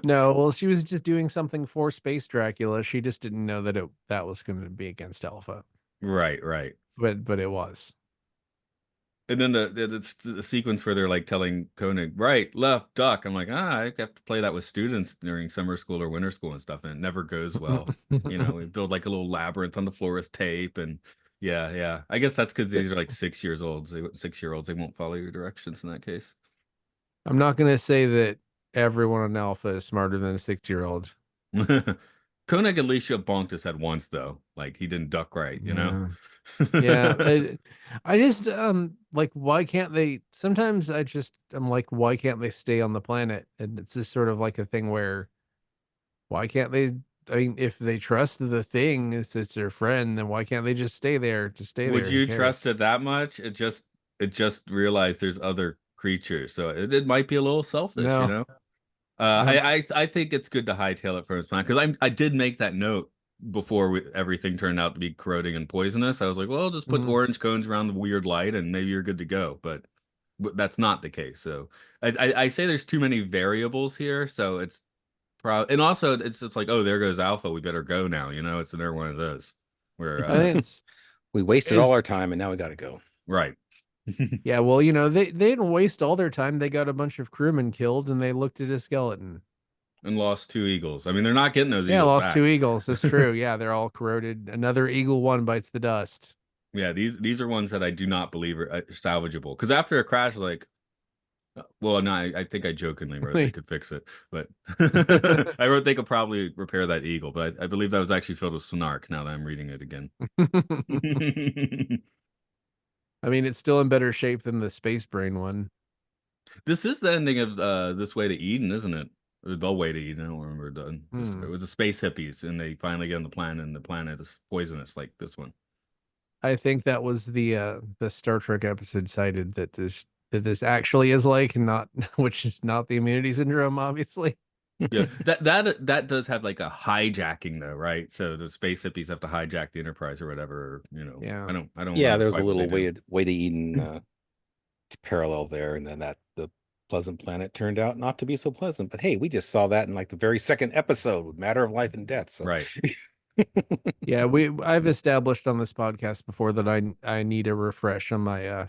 Speaker 2: no, well, she was just doing something for Space Dracula. She just didn't know that that was going to be against Alpha.
Speaker 1: Right, right.
Speaker 2: But it was.
Speaker 1: And then the sequence where they're like telling Koenig, right, left, duck. I'm like, I have to play that with students during summer school or winter school and stuff, and it never goes well. We build like a little labyrinth on the floor with tape, and yeah, yeah. I guess that's because these are like 6 years olds. 6-year-olds, they won't follow your directions in that case.
Speaker 2: I'm not going to say that everyone on Alpha is smarter than a 6-year-old.
Speaker 1: Koenig at least should bonked his head once though. Like he didn't duck right, you know?
Speaker 2: Yeah. Yeah. I just like why can't they sometimes I'm like, why can't they stay on the planet? And it's just sort of like a thing where why can't they I mean, if they trust the thing, if it's their friend, then why can't they just stay there? Just stay
Speaker 1: Would
Speaker 2: there. Who
Speaker 1: you trust
Speaker 2: cares?
Speaker 1: it that much? It just realized there's other creatures, so it might be a little selfish, you
Speaker 2: No.
Speaker 1: know.
Speaker 2: Um,
Speaker 1: I think it's good to hightail it from his planet because I did make that note before everything turned out to be corroding and poisonous. I was like, well, just put
Speaker 2: mhm.
Speaker 1: orange cones around the weird light and maybe you're good to go. But that's not the case. So I say there's too many variables here. So it's probably and also it's like, oh, there goes Alpha. We better go now. It's another one of those where
Speaker 2: I think
Speaker 3: We wasted all
Speaker 2: it's
Speaker 3: our time and now we gotta go.
Speaker 1: right.
Speaker 2: Yeah, well, they didn't waste all their time. They got a bunch of crewmen killed, and they looked at a skeleton.
Speaker 1: And lost 2 eagles. I mean, they're not getting those
Speaker 2: Yeah,
Speaker 1: eagles
Speaker 2: lost
Speaker 1: back.
Speaker 2: 2 eagles. That's true. Yeah, they're all corroded. Another eagle one bites the dust.
Speaker 1: Yeah, these are ones that I do not believe are salvageable. Because after a crash, like, well, no, I think I jokingly wrote they could fix it, but I wrote they could probably repair that eagle. But I believe that was actually filled with snark. Now that I'm reading it again.
Speaker 2: I mean, it's still in better shape than the space brain one.
Speaker 1: This is the ending of This Way to Eden, isn't it? Or The Way to Eden. I don't remember. It was the space hippies, and they finally get on the planet, and the planet is poisonous, like this one.
Speaker 2: I think that was the Star Trek episode cited that this actually is like not, which is not the immunity syndrome, obviously.
Speaker 1: Yeah, that does have like a hijacking though, right? So the space hippies have to hijack the Enterprise or whatever.
Speaker 2: Yeah.
Speaker 1: I don't
Speaker 3: Yeah,
Speaker 1: remember
Speaker 3: there's a
Speaker 1: quite what they
Speaker 3: little
Speaker 1: do.
Speaker 3: way to Eden parallel there, and then that the pleasant planet turned out not to be so pleasant. But hey, we just saw that in like the very second episode with Matter of Life and Death. So
Speaker 1: Right.
Speaker 2: Yeah, I've established on this podcast before that I need a refresh on my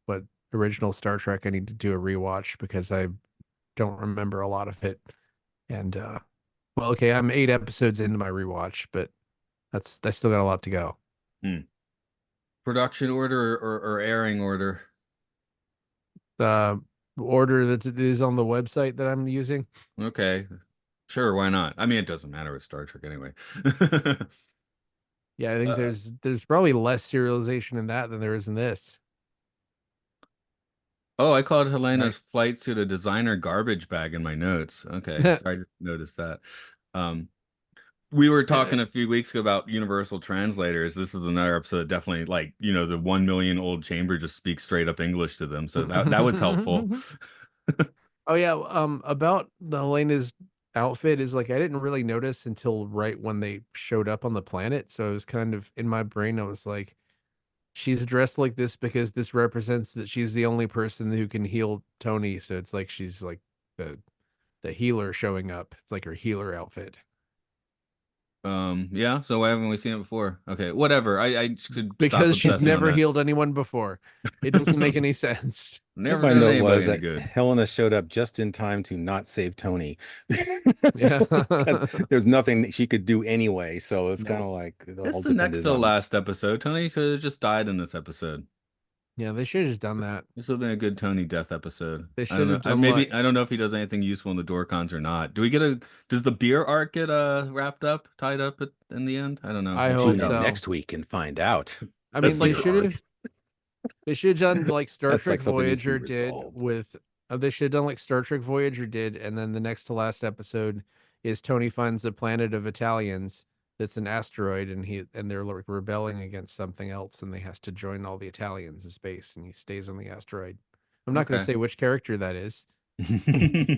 Speaker 2: what original Star Trek. I need to do a rewatch because I don't remember a lot of it. And well, okay, I'm 8 episodes into my rewatch, but I still got a lot to go.
Speaker 1: Production order or airing order.
Speaker 2: The order that it is on the website that I'm using.
Speaker 1: Okay. Sure, why not? I mean, it doesn't matter with Star Trek anyway.
Speaker 2: Yeah, I think
Speaker 1: Uh,
Speaker 2: there's probably less serialization in that than there is in this.
Speaker 1: oh, I called
Speaker 2: Right.
Speaker 1: Helena's flight suit a designer garbage bag in my notes. Okay, sorry, I just noticed that. Um, we were talking a few weeks ago about universal translators. This is another episode that definitely, like, the 1 million old chamber just speaks straight up English to them. So that was helpful.
Speaker 2: Oh yeah, about the Helena's outfit is like I didn't really notice until right when they showed up on the planet. So it was kind of in my brain. I was like, she's dressed like this because this represents that she's the only person who can heal Tony. So it's like she's like the healer showing up. It's like her healer outfit.
Speaker 1: Yeah, so why haven't we seen it before? Okay, whatever. I should stop
Speaker 2: Because she's
Speaker 1: obsessing on
Speaker 2: never
Speaker 1: that.
Speaker 2: healed anyone before. It doesn't make any sense.
Speaker 3: what
Speaker 1: Never
Speaker 3: my
Speaker 1: done
Speaker 3: note
Speaker 1: anybody
Speaker 3: was
Speaker 1: any
Speaker 3: that
Speaker 1: good.
Speaker 3: Helena showed up just in time to not save Tony.
Speaker 2: Yeah.
Speaker 3: Because there's nothing she could do anyway. So it's kind
Speaker 2: No.
Speaker 3: of like it
Speaker 1: It's
Speaker 3: all
Speaker 1: the next
Speaker 3: depended
Speaker 1: to
Speaker 3: on.
Speaker 1: last episode. Tony could have just died in this episode.
Speaker 2: Yeah, they should have just done that.
Speaker 1: This would have been a good Tony death episode.
Speaker 2: They
Speaker 1: I don't
Speaker 2: should
Speaker 1: know.
Speaker 2: have done
Speaker 1: Maybe
Speaker 2: like
Speaker 1: I don't know if he does anything useful in the Dorcons or not. Does the beer arc get wrapped up, tied up in the end? I don't know.
Speaker 2: I
Speaker 1: We'll
Speaker 2: hope
Speaker 3: Tune
Speaker 1: find
Speaker 3: in
Speaker 1: out.
Speaker 2: so.
Speaker 3: next week and find out.
Speaker 2: I
Speaker 1: That's
Speaker 2: mean,
Speaker 1: like
Speaker 2: they should have done like Star
Speaker 3: That's
Speaker 2: Trek
Speaker 3: like something needs to be
Speaker 2: Voyager did
Speaker 3: resolved.
Speaker 2: with they should have done like Star Trek Voyager did, and then the next to last episode is Tony finds a planet of Italians that's an asteroid, and they're like rebelling against something else, and they has to join all the Italians in space, and he stays on the asteroid. I'm not going to
Speaker 1: okay.
Speaker 2: say which character that is.
Speaker 3: You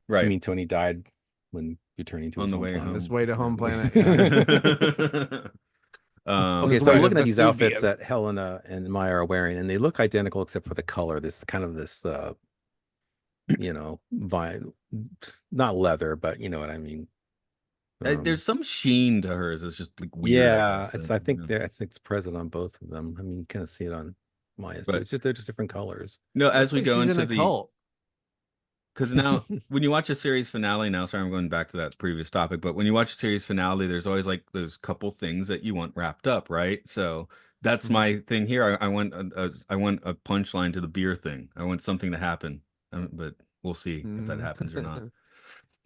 Speaker 1: Right.
Speaker 3: mean Tony died when returning to
Speaker 1: On
Speaker 3: his
Speaker 1: the
Speaker 3: home
Speaker 1: way
Speaker 2: On his
Speaker 3: planet?
Speaker 1: home.
Speaker 2: way to home planet, yeah.
Speaker 1: Yeah.
Speaker 2: On
Speaker 3: Okay,
Speaker 2: his
Speaker 3: so I'm
Speaker 2: way to
Speaker 3: looking at these outfits that
Speaker 2: Vesuvius.
Speaker 3: Helena and Maya are wearing, and they look identical except for the color. This kind of this, vine, not leather, but you know what I mean.
Speaker 1: There's some sheen to hers. It's just like weird, I
Speaker 3: Yeah,
Speaker 1: guess.
Speaker 3: I think I think it's present on both of them. I mean, you kind of see it on Maya's too.
Speaker 1: But
Speaker 3: It's just they're just different colors.
Speaker 1: no, as
Speaker 2: Looks
Speaker 1: we
Speaker 2: like
Speaker 1: go
Speaker 2: she's in
Speaker 1: into
Speaker 2: a cult.
Speaker 1: because now when you watch a series finale now, sorry, I'm going back to that previous topic, but when you watch a series finale, there's always like those couple things that you want wrapped up, right? So that's
Speaker 2: Mhm.
Speaker 1: my thing here. I want I want a punchline to the beer thing. I want something to happen, but we'll see if that happens or not.
Speaker 2: Mhm.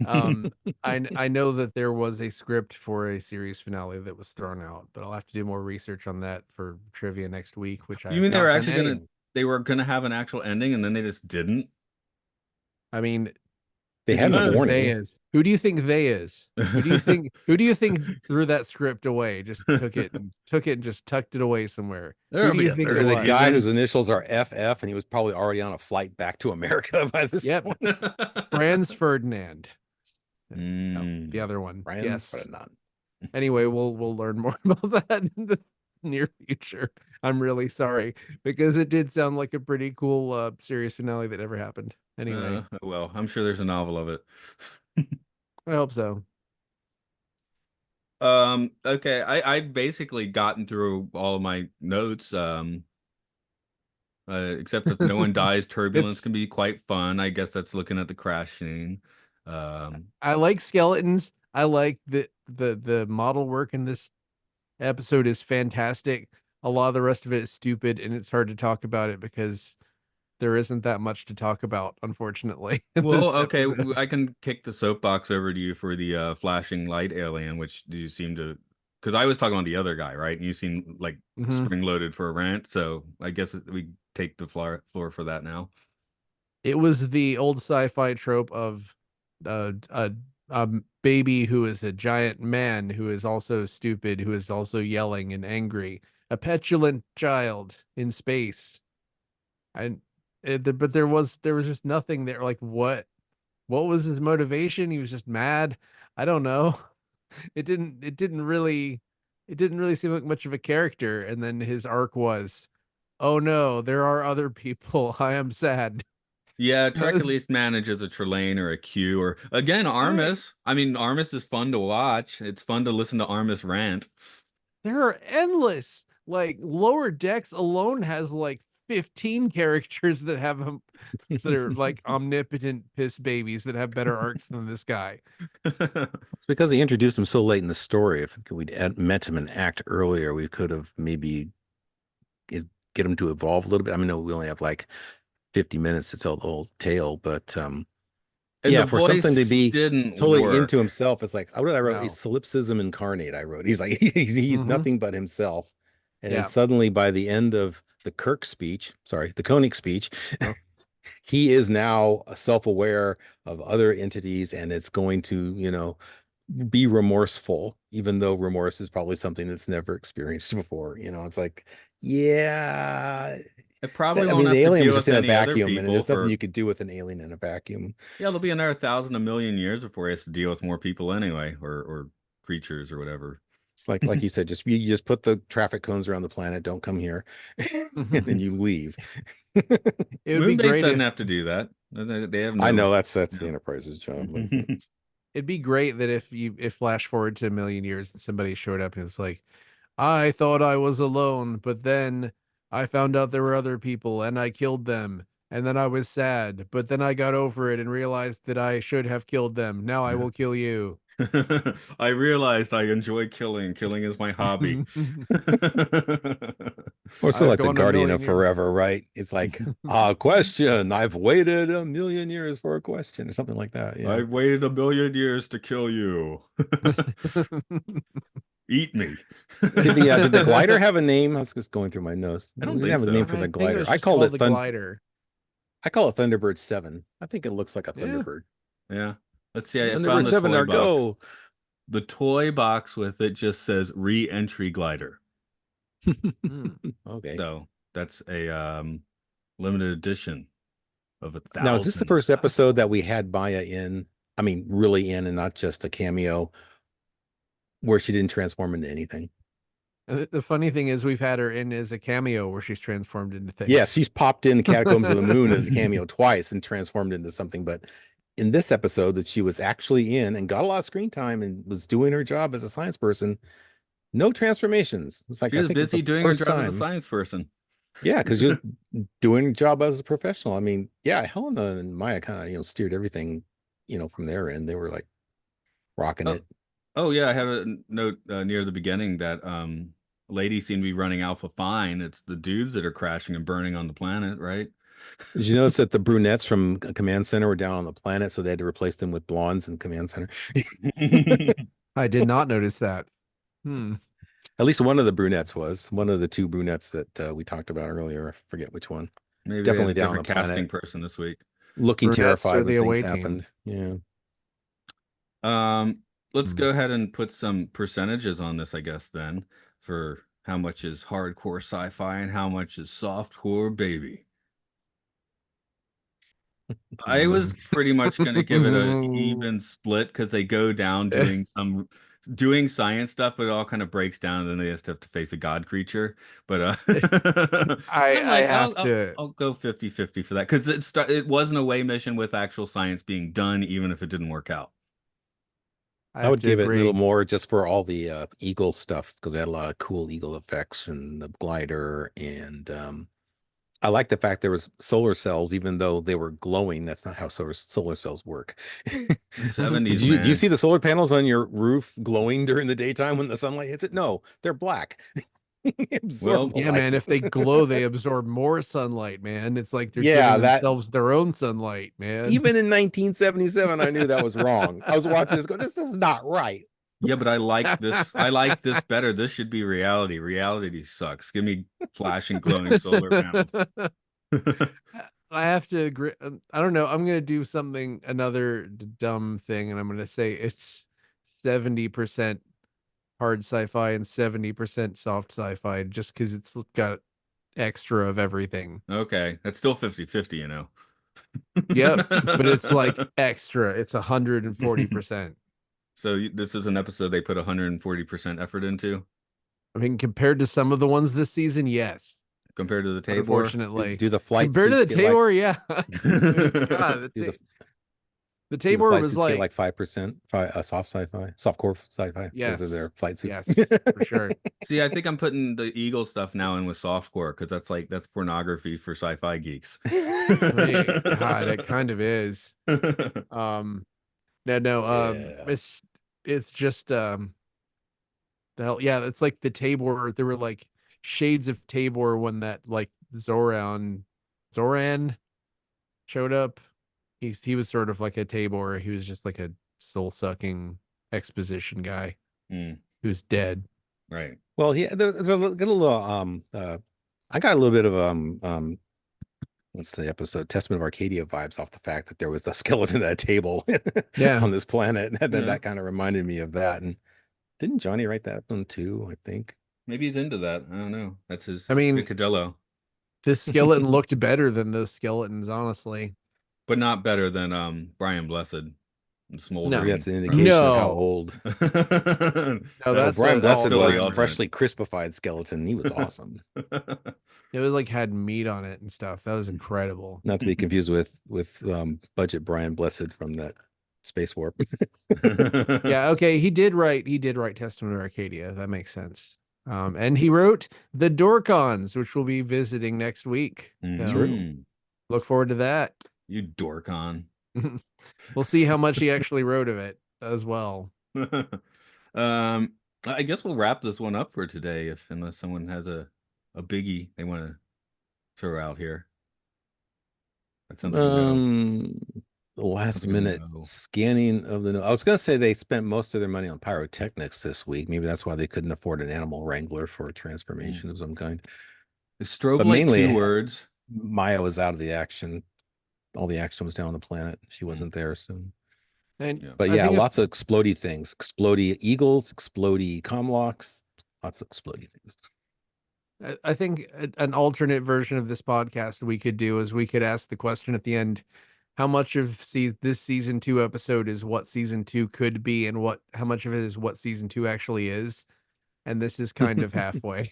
Speaker 2: Um, I know that there was a script for a series finale that was thrown out, but I'll have to do more research on that for trivia next week, which I
Speaker 1: You
Speaker 2: have
Speaker 1: mean
Speaker 2: not done any.
Speaker 1: they were gonna have an actual ending and then they just didn't?
Speaker 2: I mean,
Speaker 3: They
Speaker 2: who do
Speaker 3: had
Speaker 2: you
Speaker 3: enough
Speaker 2: think they
Speaker 3: warning.
Speaker 2: is? Who do you think they is? Who do you think threw that script away? Just took it and just tucked it away somewhere. Who
Speaker 1: There'll
Speaker 2: do
Speaker 1: be
Speaker 2: you
Speaker 1: a
Speaker 2: think it
Speaker 3: Is it
Speaker 1: third
Speaker 3: a
Speaker 2: was?
Speaker 3: guy whose
Speaker 1: season.
Speaker 3: initials are FF and he was probably already on a flight back to America by this
Speaker 2: Yep,
Speaker 3: point?
Speaker 2: Franz Ferdinand. No, the
Speaker 1: Mm.
Speaker 2: other one.
Speaker 3: Friends,
Speaker 2: Yes.
Speaker 3: but not.
Speaker 2: Anyway, we'll learn more about that in the near future. I'm really sorry because it did sound like a pretty cool series finale that never happened. Anyway,
Speaker 1: Well, I'm sure there's a novel of it.
Speaker 2: I hope so.
Speaker 1: Okay, I've basically gotten through all of my notes. Except if no one dies, turbulence
Speaker 2: It's
Speaker 1: can be quite fun. I guess that's looking at the crash scene. Um,
Speaker 2: I like skeletons. I like the model work in this episode is fantastic. A lot of the rest of it is stupid, and it's hard to talk about it because there isn't that much to talk about, unfortunately, in
Speaker 1: well,
Speaker 2: this
Speaker 1: okay,
Speaker 2: episode.
Speaker 1: I can kick the soapbox over to you for the flashing light alien, which you seem to, because I was talking about the other guy, right? And you seem like
Speaker 2: Mhm.
Speaker 1: spring loaded for a rant, so I guess we take the floor for that now.
Speaker 2: It was the old sci-fi trope of a baby who is a giant man who is also stupid, who is also yelling and angry, a petulant child in space. And but there was just nothing there. Like what was his motivation? He was just mad. I don't know. It didn't really seem like much of a character. And then his arc was, oh no, there are other people. I am sad.
Speaker 1: Yeah,
Speaker 2: That
Speaker 1: Trek at
Speaker 2: was
Speaker 1: least manages a Trelane or a Q or again
Speaker 2: right.
Speaker 1: Armis. I mean, Armis is fun to watch. It's fun to listen to Armis rant.
Speaker 2: There are endless. Like Lower Decks alone has like 15 characters that have that are like omnipotent piss babies that have better arcs than this guy.
Speaker 3: It's because he introduced him so late in the story. If we'd met him an act earlier, we could have maybe get, get him to evolve a little bit. I mean, no, we only have like 50 minutes to tell the whole tale, but
Speaker 1: And the
Speaker 3: yeah, for something to
Speaker 1: voice
Speaker 3: be
Speaker 1: didn't
Speaker 3: totally
Speaker 1: work.
Speaker 3: into himself, it's like, what did I wrote? A
Speaker 2: No.
Speaker 3: solipsism incarnate, I wrote. He's like, he's
Speaker 2: Hmm.
Speaker 3: nothing but himself. And then
Speaker 2: Yeah.
Speaker 3: suddenly by the end of the Kirk speech, sorry, the Koenig speech,
Speaker 2: Oh.
Speaker 3: he is now self-aware of other entities and it's going to, be remorseful, even though remorse is probably something that's never experienced before. It's like, yeah,
Speaker 1: It probably
Speaker 3: I
Speaker 1: won't
Speaker 3: mean, the
Speaker 1: have to
Speaker 3: alien
Speaker 1: deal
Speaker 3: was just
Speaker 1: with
Speaker 3: in a
Speaker 1: any other
Speaker 3: vacuum, and
Speaker 1: people
Speaker 3: there's nothing
Speaker 1: for,
Speaker 3: you could do with an alien in a vacuum.
Speaker 1: yeah, it'll be another thousand, a million years before he has to deal with more people anyway, or creatures or whatever.
Speaker 3: It's like you said, you just put the traffic cones around the planet, don't come here, and then you leave.
Speaker 2: It would be
Speaker 1: Moonbase
Speaker 2: great
Speaker 1: doesn't
Speaker 2: if
Speaker 1: have to do that. They have
Speaker 3: I
Speaker 1: no,
Speaker 3: know that's the
Speaker 1: yeah.
Speaker 3: Enterprise's job.
Speaker 2: it'd be great that if flash forward to a million years and somebody showed up and was like, I thought I was alone, but then I found out there were other people and I killed them. And then I was sad, but then I got over it and realized that I should have killed them. Now I will kill you.
Speaker 1: I realized I enjoy killing. Killing is my hobby.
Speaker 3: Or so
Speaker 2: I've
Speaker 3: like the
Speaker 2: gone a
Speaker 3: Guardian of
Speaker 2: million years.
Speaker 3: Forever, right? It's like a question. I've waited a million years for a question, or something like that. Yeah.
Speaker 1: I've waited a million years to kill you. Eat me.
Speaker 3: Did the glider have a name? I was just going through my notes.
Speaker 1: I
Speaker 3: We
Speaker 1: don't
Speaker 3: didn't
Speaker 1: think
Speaker 3: have a name
Speaker 1: so.
Speaker 3: for the
Speaker 2: I think it
Speaker 3: glider.
Speaker 2: was just called the glider.
Speaker 3: I call it Thunderbird 7. I think it looks like a
Speaker 2: Yeah.
Speaker 3: Thunderbird.
Speaker 1: Yeah. Let's see. I
Speaker 3: Thunderbird
Speaker 1: found the
Speaker 3: 7
Speaker 1: toy
Speaker 3: are
Speaker 1: box.
Speaker 3: go.
Speaker 1: The toy box with it just says re-entry glider.
Speaker 2: Hmm.
Speaker 3: Okay.
Speaker 1: So that's a limited edition of
Speaker 3: Now, is this the
Speaker 1: 1,000.
Speaker 3: first episode that we had Maya in? I mean, really in and not just a cameo where she didn't transform into anything.
Speaker 2: And the funny thing is, we've had her in as a cameo where she's transformed into
Speaker 3: Yes,
Speaker 2: things.
Speaker 3: she's popped in the Catacombs of the Moon as a cameo twice and transformed into something. But in this episode that she was actually in and got a lot of screen time and was doing her job as a science person, no transformations. It's like,
Speaker 1: She
Speaker 3: I
Speaker 1: was
Speaker 3: think it's the
Speaker 1: busy doing her
Speaker 3: first
Speaker 1: job as a
Speaker 3: time.
Speaker 1: science person.
Speaker 3: Yeah, because just doing a job as a professional. I mean, yeah, Helena and Maya kind of, steered everything, from their end. They were like rocking
Speaker 1: Oh,
Speaker 3: it.
Speaker 1: oh yeah, I had a note near the beginning that ladies seem to be running Alpha fine. It's the dudes that are crashing and burning on the planet, right?
Speaker 3: Did you notice that the brunettes from Command Center were down on the planet, so they had to replace them with blondes in Command Center?
Speaker 2: I did not notice that. Hmm.
Speaker 3: At least one of the brunettes was one of the two brunettes that we talked about earlier. I forget which one.
Speaker 1: Maybe they had
Speaker 3: Definitely
Speaker 1: a
Speaker 3: down on
Speaker 1: different
Speaker 3: the
Speaker 1: casting
Speaker 3: planet,
Speaker 1: person this week.
Speaker 3: looking
Speaker 2: Brunettes or
Speaker 3: terrified when
Speaker 2: the
Speaker 3: things
Speaker 2: away team?
Speaker 3: happened. Yeah.
Speaker 1: Let's
Speaker 2: Hmm.
Speaker 1: go ahead and put some percentages on this, I guess, then, for how much is hardcore sci-fi and how much is softcore baby. I
Speaker 3: Mm.
Speaker 1: was pretty much going to give it a even split because they go down doing science stuff, but it all kind of breaks down, and then they just have to face a god creature. But
Speaker 2: I
Speaker 1: I'm
Speaker 2: I
Speaker 1: like,
Speaker 2: have to
Speaker 1: I'll go 50-50 for that because it was an away mission with actual science being done, even if it didn't work out.
Speaker 2: I
Speaker 3: I
Speaker 2: have
Speaker 3: would
Speaker 2: to
Speaker 3: give it a little
Speaker 2: agree.
Speaker 3: more just for all the eagle stuff because they had a lot of cool eagle effects and the glider and I like the fact there was solar cells even though they were glowing. That's not how solar cells work.
Speaker 1: The
Speaker 3: Did
Speaker 1: 70s,
Speaker 3: you
Speaker 1: man.
Speaker 3: see the solar panels on your roof glowing during the daytime when the sunlight hits it? No, they're black. Absorb
Speaker 1: Well,
Speaker 3: the
Speaker 2: Yeah,
Speaker 3: light.
Speaker 2: man, if they glow, they absorb more sunlight, man. It's like they're giving
Speaker 3: Yeah, that
Speaker 2: themselves their own sunlight, man.
Speaker 3: even in 1977, I knew that was wrong. I was watching this go, this is not right.
Speaker 1: yeah, but I like this. I like this better. This should be reality. Reality sucks. Give me flashing, glowing solar panels.
Speaker 2: I have to agree. I don't know. I'm gonna do something, another dumb thing, and I'm gonna say it's 70% hard sci-fi and 70% soft sci-fi, just because it's got extra of everything.
Speaker 1: Okay, that's still 50-50, you know.
Speaker 2: Yep, but it's like extra. It's 140%.
Speaker 1: So this is an episode they put 140% effort into
Speaker 2: I mean, compared to some of the ones this season, yes.
Speaker 1: compared to the Tabor.
Speaker 2: Unfortunately,
Speaker 3: Do the flight
Speaker 2: compared to
Speaker 3: suits
Speaker 2: the
Speaker 3: get like
Speaker 2: Tabor, yeah. God,
Speaker 3: do the
Speaker 2: the
Speaker 3: do the
Speaker 2: Tabor
Speaker 3: flight
Speaker 2: was
Speaker 3: suits get
Speaker 2: like,
Speaker 3: like 5% soft sci-fi, soft core sci-fi because of
Speaker 2: yes,
Speaker 3: their flight suits?
Speaker 2: yes, for sure.
Speaker 1: See, I think I'm putting the Eagle stuff now in with softcore because that's pornography for sci-fi geeks.
Speaker 2: I mean, God, it kind of is. No,
Speaker 3: Yeah.
Speaker 2: it's just the hell, yeah, it's like the Tabor. There were like shades of Tabor when that like Zoran showed up. He was sort of like a Tabor. He was just like a soul sucking exposition guy
Speaker 1: Mm,
Speaker 2: who's dead.
Speaker 1: right.
Speaker 3: Well, there's get a little I got a little bit of what's the episode Testament of Arcadia vibes off the fact that there was a skeleton at a table
Speaker 2: Yeah.
Speaker 3: on this planet. And then
Speaker 1: Yeah.
Speaker 3: that kind of reminded me of that. And didn't Johnny write that one too, I think?
Speaker 1: Maybe he's into that. I don't know. That's his
Speaker 2: I mean,
Speaker 1: picadillo,
Speaker 2: this skeleton looked better than those skeletons, honestly.
Speaker 1: but not better than Brian Blessed and
Speaker 2: No.
Speaker 3: Maybe that's
Speaker 1: Smoldering.
Speaker 3: an indication of how
Speaker 2: No.
Speaker 3: old.
Speaker 2: No,
Speaker 1: That's
Speaker 3: Well,
Speaker 2: that's
Speaker 3: Brian
Speaker 2: a
Speaker 1: that's
Speaker 3: Blessed
Speaker 1: still the
Speaker 3: was
Speaker 2: all-timer.
Speaker 1: alternate.
Speaker 3: freshly crispified skeleton. He was awesome.
Speaker 2: It was like had meat on it and stuff. That was incredible.
Speaker 3: Not to be confused with budget Brian Blessed from that Space Warp.
Speaker 2: Yeah, okay. He did write Testament of Arcadia. That makes sense. And he wrote the Dorcons, which we'll be visiting next week. So
Speaker 3: True.
Speaker 2: look forward to that.
Speaker 1: You dorcon.
Speaker 2: We'll see how much he actually wrote of it as well.
Speaker 1: I guess we'll wrap this one up for today, if unless someone has a biggie they want to throw out here. That sounds like a no.
Speaker 3: The last
Speaker 1: Sounds like a
Speaker 3: minute
Speaker 1: no.
Speaker 3: scanning of the. I was gonna say they spent most of their money on pyrotechnics this week. Maybe that's why they couldn't afford an animal wrangler for a transformation of some kind.
Speaker 1: Is strobe
Speaker 3: But
Speaker 1: like
Speaker 3: mainly,
Speaker 1: two words?
Speaker 3: Maya was out of the action. All the action was down on the planet. She wasn't there soon.
Speaker 2: And
Speaker 1: Yeah.
Speaker 3: But
Speaker 2: I
Speaker 3: yeah,
Speaker 2: think
Speaker 3: lots of explodey things. Explodey eagles, explodey comlocks, lots of explodey things.
Speaker 2: I think an alternate version of this podcast we could do is we could ask the question at the end, how much of this season 2 episode is what season 2 could be, and how much of it is what season 2 actually is? And this is kind of halfway.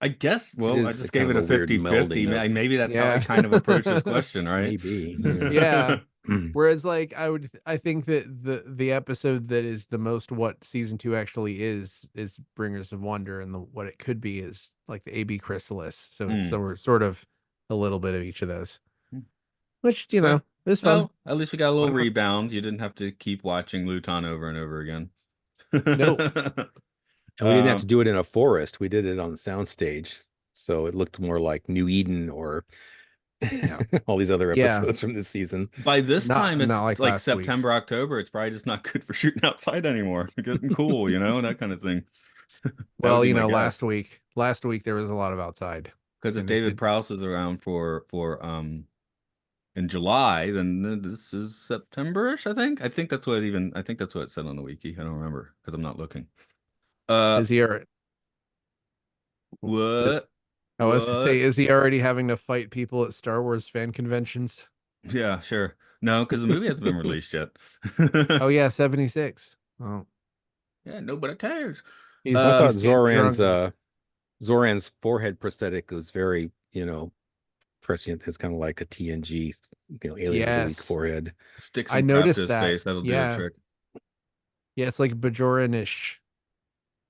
Speaker 1: I guess,
Speaker 3: It
Speaker 1: well, I
Speaker 3: is
Speaker 1: just
Speaker 3: kind
Speaker 1: gave
Speaker 3: of
Speaker 1: it
Speaker 3: a
Speaker 1: a
Speaker 3: weird
Speaker 1: 50-50.
Speaker 3: melding of
Speaker 1: Maybe that's how I
Speaker 2: Yeah.
Speaker 1: kind of approach this question, right?
Speaker 3: maybe.
Speaker 2: Yeah. Whereas like I think that the episode that is the most what season 2 actually is Bringers of Wonder, and what it could be is like the AB Chrysalis. So it's sort of a little bit of each of those. Which,
Speaker 1: Okay.
Speaker 2: is fun.
Speaker 1: Well, at least we got a little
Speaker 2: Why not?
Speaker 1: rebound. You didn't have to keep watching Luton over and over again.
Speaker 2: Nope.
Speaker 3: And we didn't have to do it in a forest. We did it on the soundstage. So it looked more like New Eden or all these other
Speaker 2: Yeah.
Speaker 3: episodes from this season.
Speaker 1: By this time, it's
Speaker 2: not like
Speaker 1: like
Speaker 2: last week's.
Speaker 1: September, October. It's probably just not good for shooting outside anymore. Getting cool, that kind of thing. That
Speaker 2: Well,
Speaker 1: would be my guess.
Speaker 2: last week there was a lot of outside.
Speaker 1: Because if
Speaker 2: And
Speaker 1: David Prowse is around for in July, then this is September-ish, I think. I think that's what it said on the wiki. I don't remember because I'm not looking.
Speaker 2: Is he already?
Speaker 1: What?
Speaker 2: I was to say,
Speaker 1: What?
Speaker 2: is he already having to fight people at Star Wars fan conventions?
Speaker 1: Yeah, sure. No, because the movie hasn't been released yet.
Speaker 2: Oh yeah, 76. Oh,
Speaker 1: Yeah, nobody cares.
Speaker 2: he's
Speaker 3: I thought
Speaker 2: he's getting drunk.
Speaker 3: Zoran's forehead prosthetic was very, prescient. It's kind of like a TNG, alien of the week
Speaker 2: Yes.
Speaker 3: forehead.
Speaker 1: Stick
Speaker 2: I
Speaker 1: some crap to
Speaker 2: noticed
Speaker 1: his
Speaker 2: that.
Speaker 1: face. That'll do the
Speaker 2: Yeah.
Speaker 1: trick.
Speaker 2: Yeah, it's like Bajoran-ish,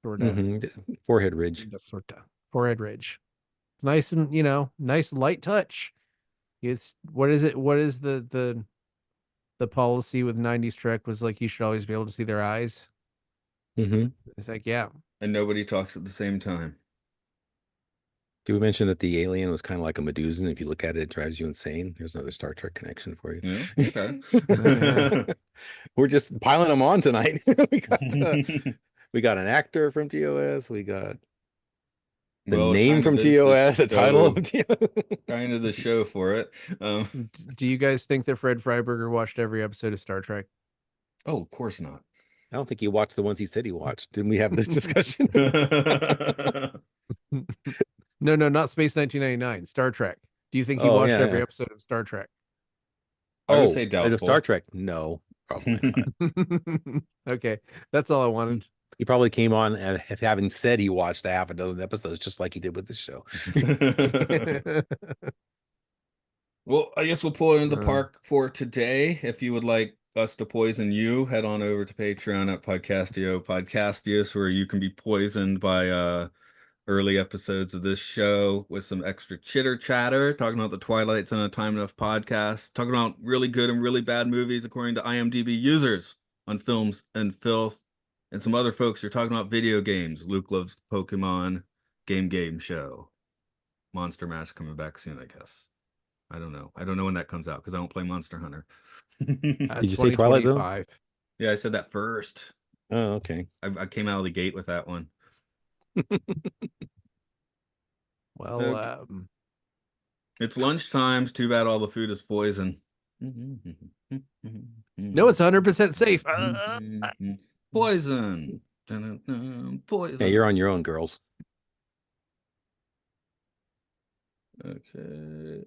Speaker 2: sort of.
Speaker 3: Forehead ridge.
Speaker 2: That's sort of forehead ridge. It's nice and nice light touch. It's what is it? What is the policy with 90s Trek was like you should always be able to see their eyes.
Speaker 3: Mm-hmm.
Speaker 2: It's like, yeah.
Speaker 1: And nobody talks at the same time.
Speaker 3: Did we mention that the alien was kind of like a Medusan? If you look at it, it drives you insane. There's another Star Trek connection for you.
Speaker 1: Yeah, okay.
Speaker 3: We're just piling them on tonight. We got an actor from TOS. We got the
Speaker 1: Well, it
Speaker 3: name
Speaker 1: kind of
Speaker 3: from
Speaker 1: is
Speaker 3: TOS, the title
Speaker 1: show,
Speaker 3: of TOS.
Speaker 1: kind of the show for it.
Speaker 2: Do you guys think that Fred Freiberger watched every episode of Star Trek?
Speaker 1: Oh, of course not.
Speaker 3: I don't think he watched the ones he said he watched. Didn't we have this discussion?
Speaker 2: No, not Space 1999, Star Trek. Do you think he
Speaker 3: Oh,
Speaker 2: watched
Speaker 3: yeah,
Speaker 2: every
Speaker 3: yeah.
Speaker 2: episode of Star Trek?
Speaker 1: I would
Speaker 3: Oh,
Speaker 1: say
Speaker 3: the
Speaker 1: doubtful.
Speaker 3: Star Trek. No, probably not.
Speaker 2: Okay, that's all I wanted.
Speaker 3: He probably came on and having said he watched a half a dozen episodes, just like he did with this show.
Speaker 1: Well, I guess we'll pull it in the
Speaker 2: Uh.
Speaker 1: park for today. If you would like us to poison you, head on over to Patreon at Podcastios, where you can be poisoned by early episodes of this show with some extra chitter chatter, talking about the Twilight Zone Time Enough podcast, talking about really good and really bad movies according to IMDb users on Films and Filth, and some other folks. You're talking about video games. Luke loves Pokemon, Game Show, Monster Mash coming back soon, I guess. I don't know. I don't know when that comes out because I don't play Monster Hunter.
Speaker 3: Did you say Twilight Zone?
Speaker 2: 2025.
Speaker 1: Yeah, I said that first.
Speaker 3: Oh, okay.
Speaker 1: I came out of the gate with that one.
Speaker 2: Well,
Speaker 1: Okay. It's lunchtime. Too bad all the food is poison.
Speaker 2: no, it's 100% safe.
Speaker 1: Poison. Poison.
Speaker 3: Yeah, you're on your own, girls.
Speaker 1: Okay.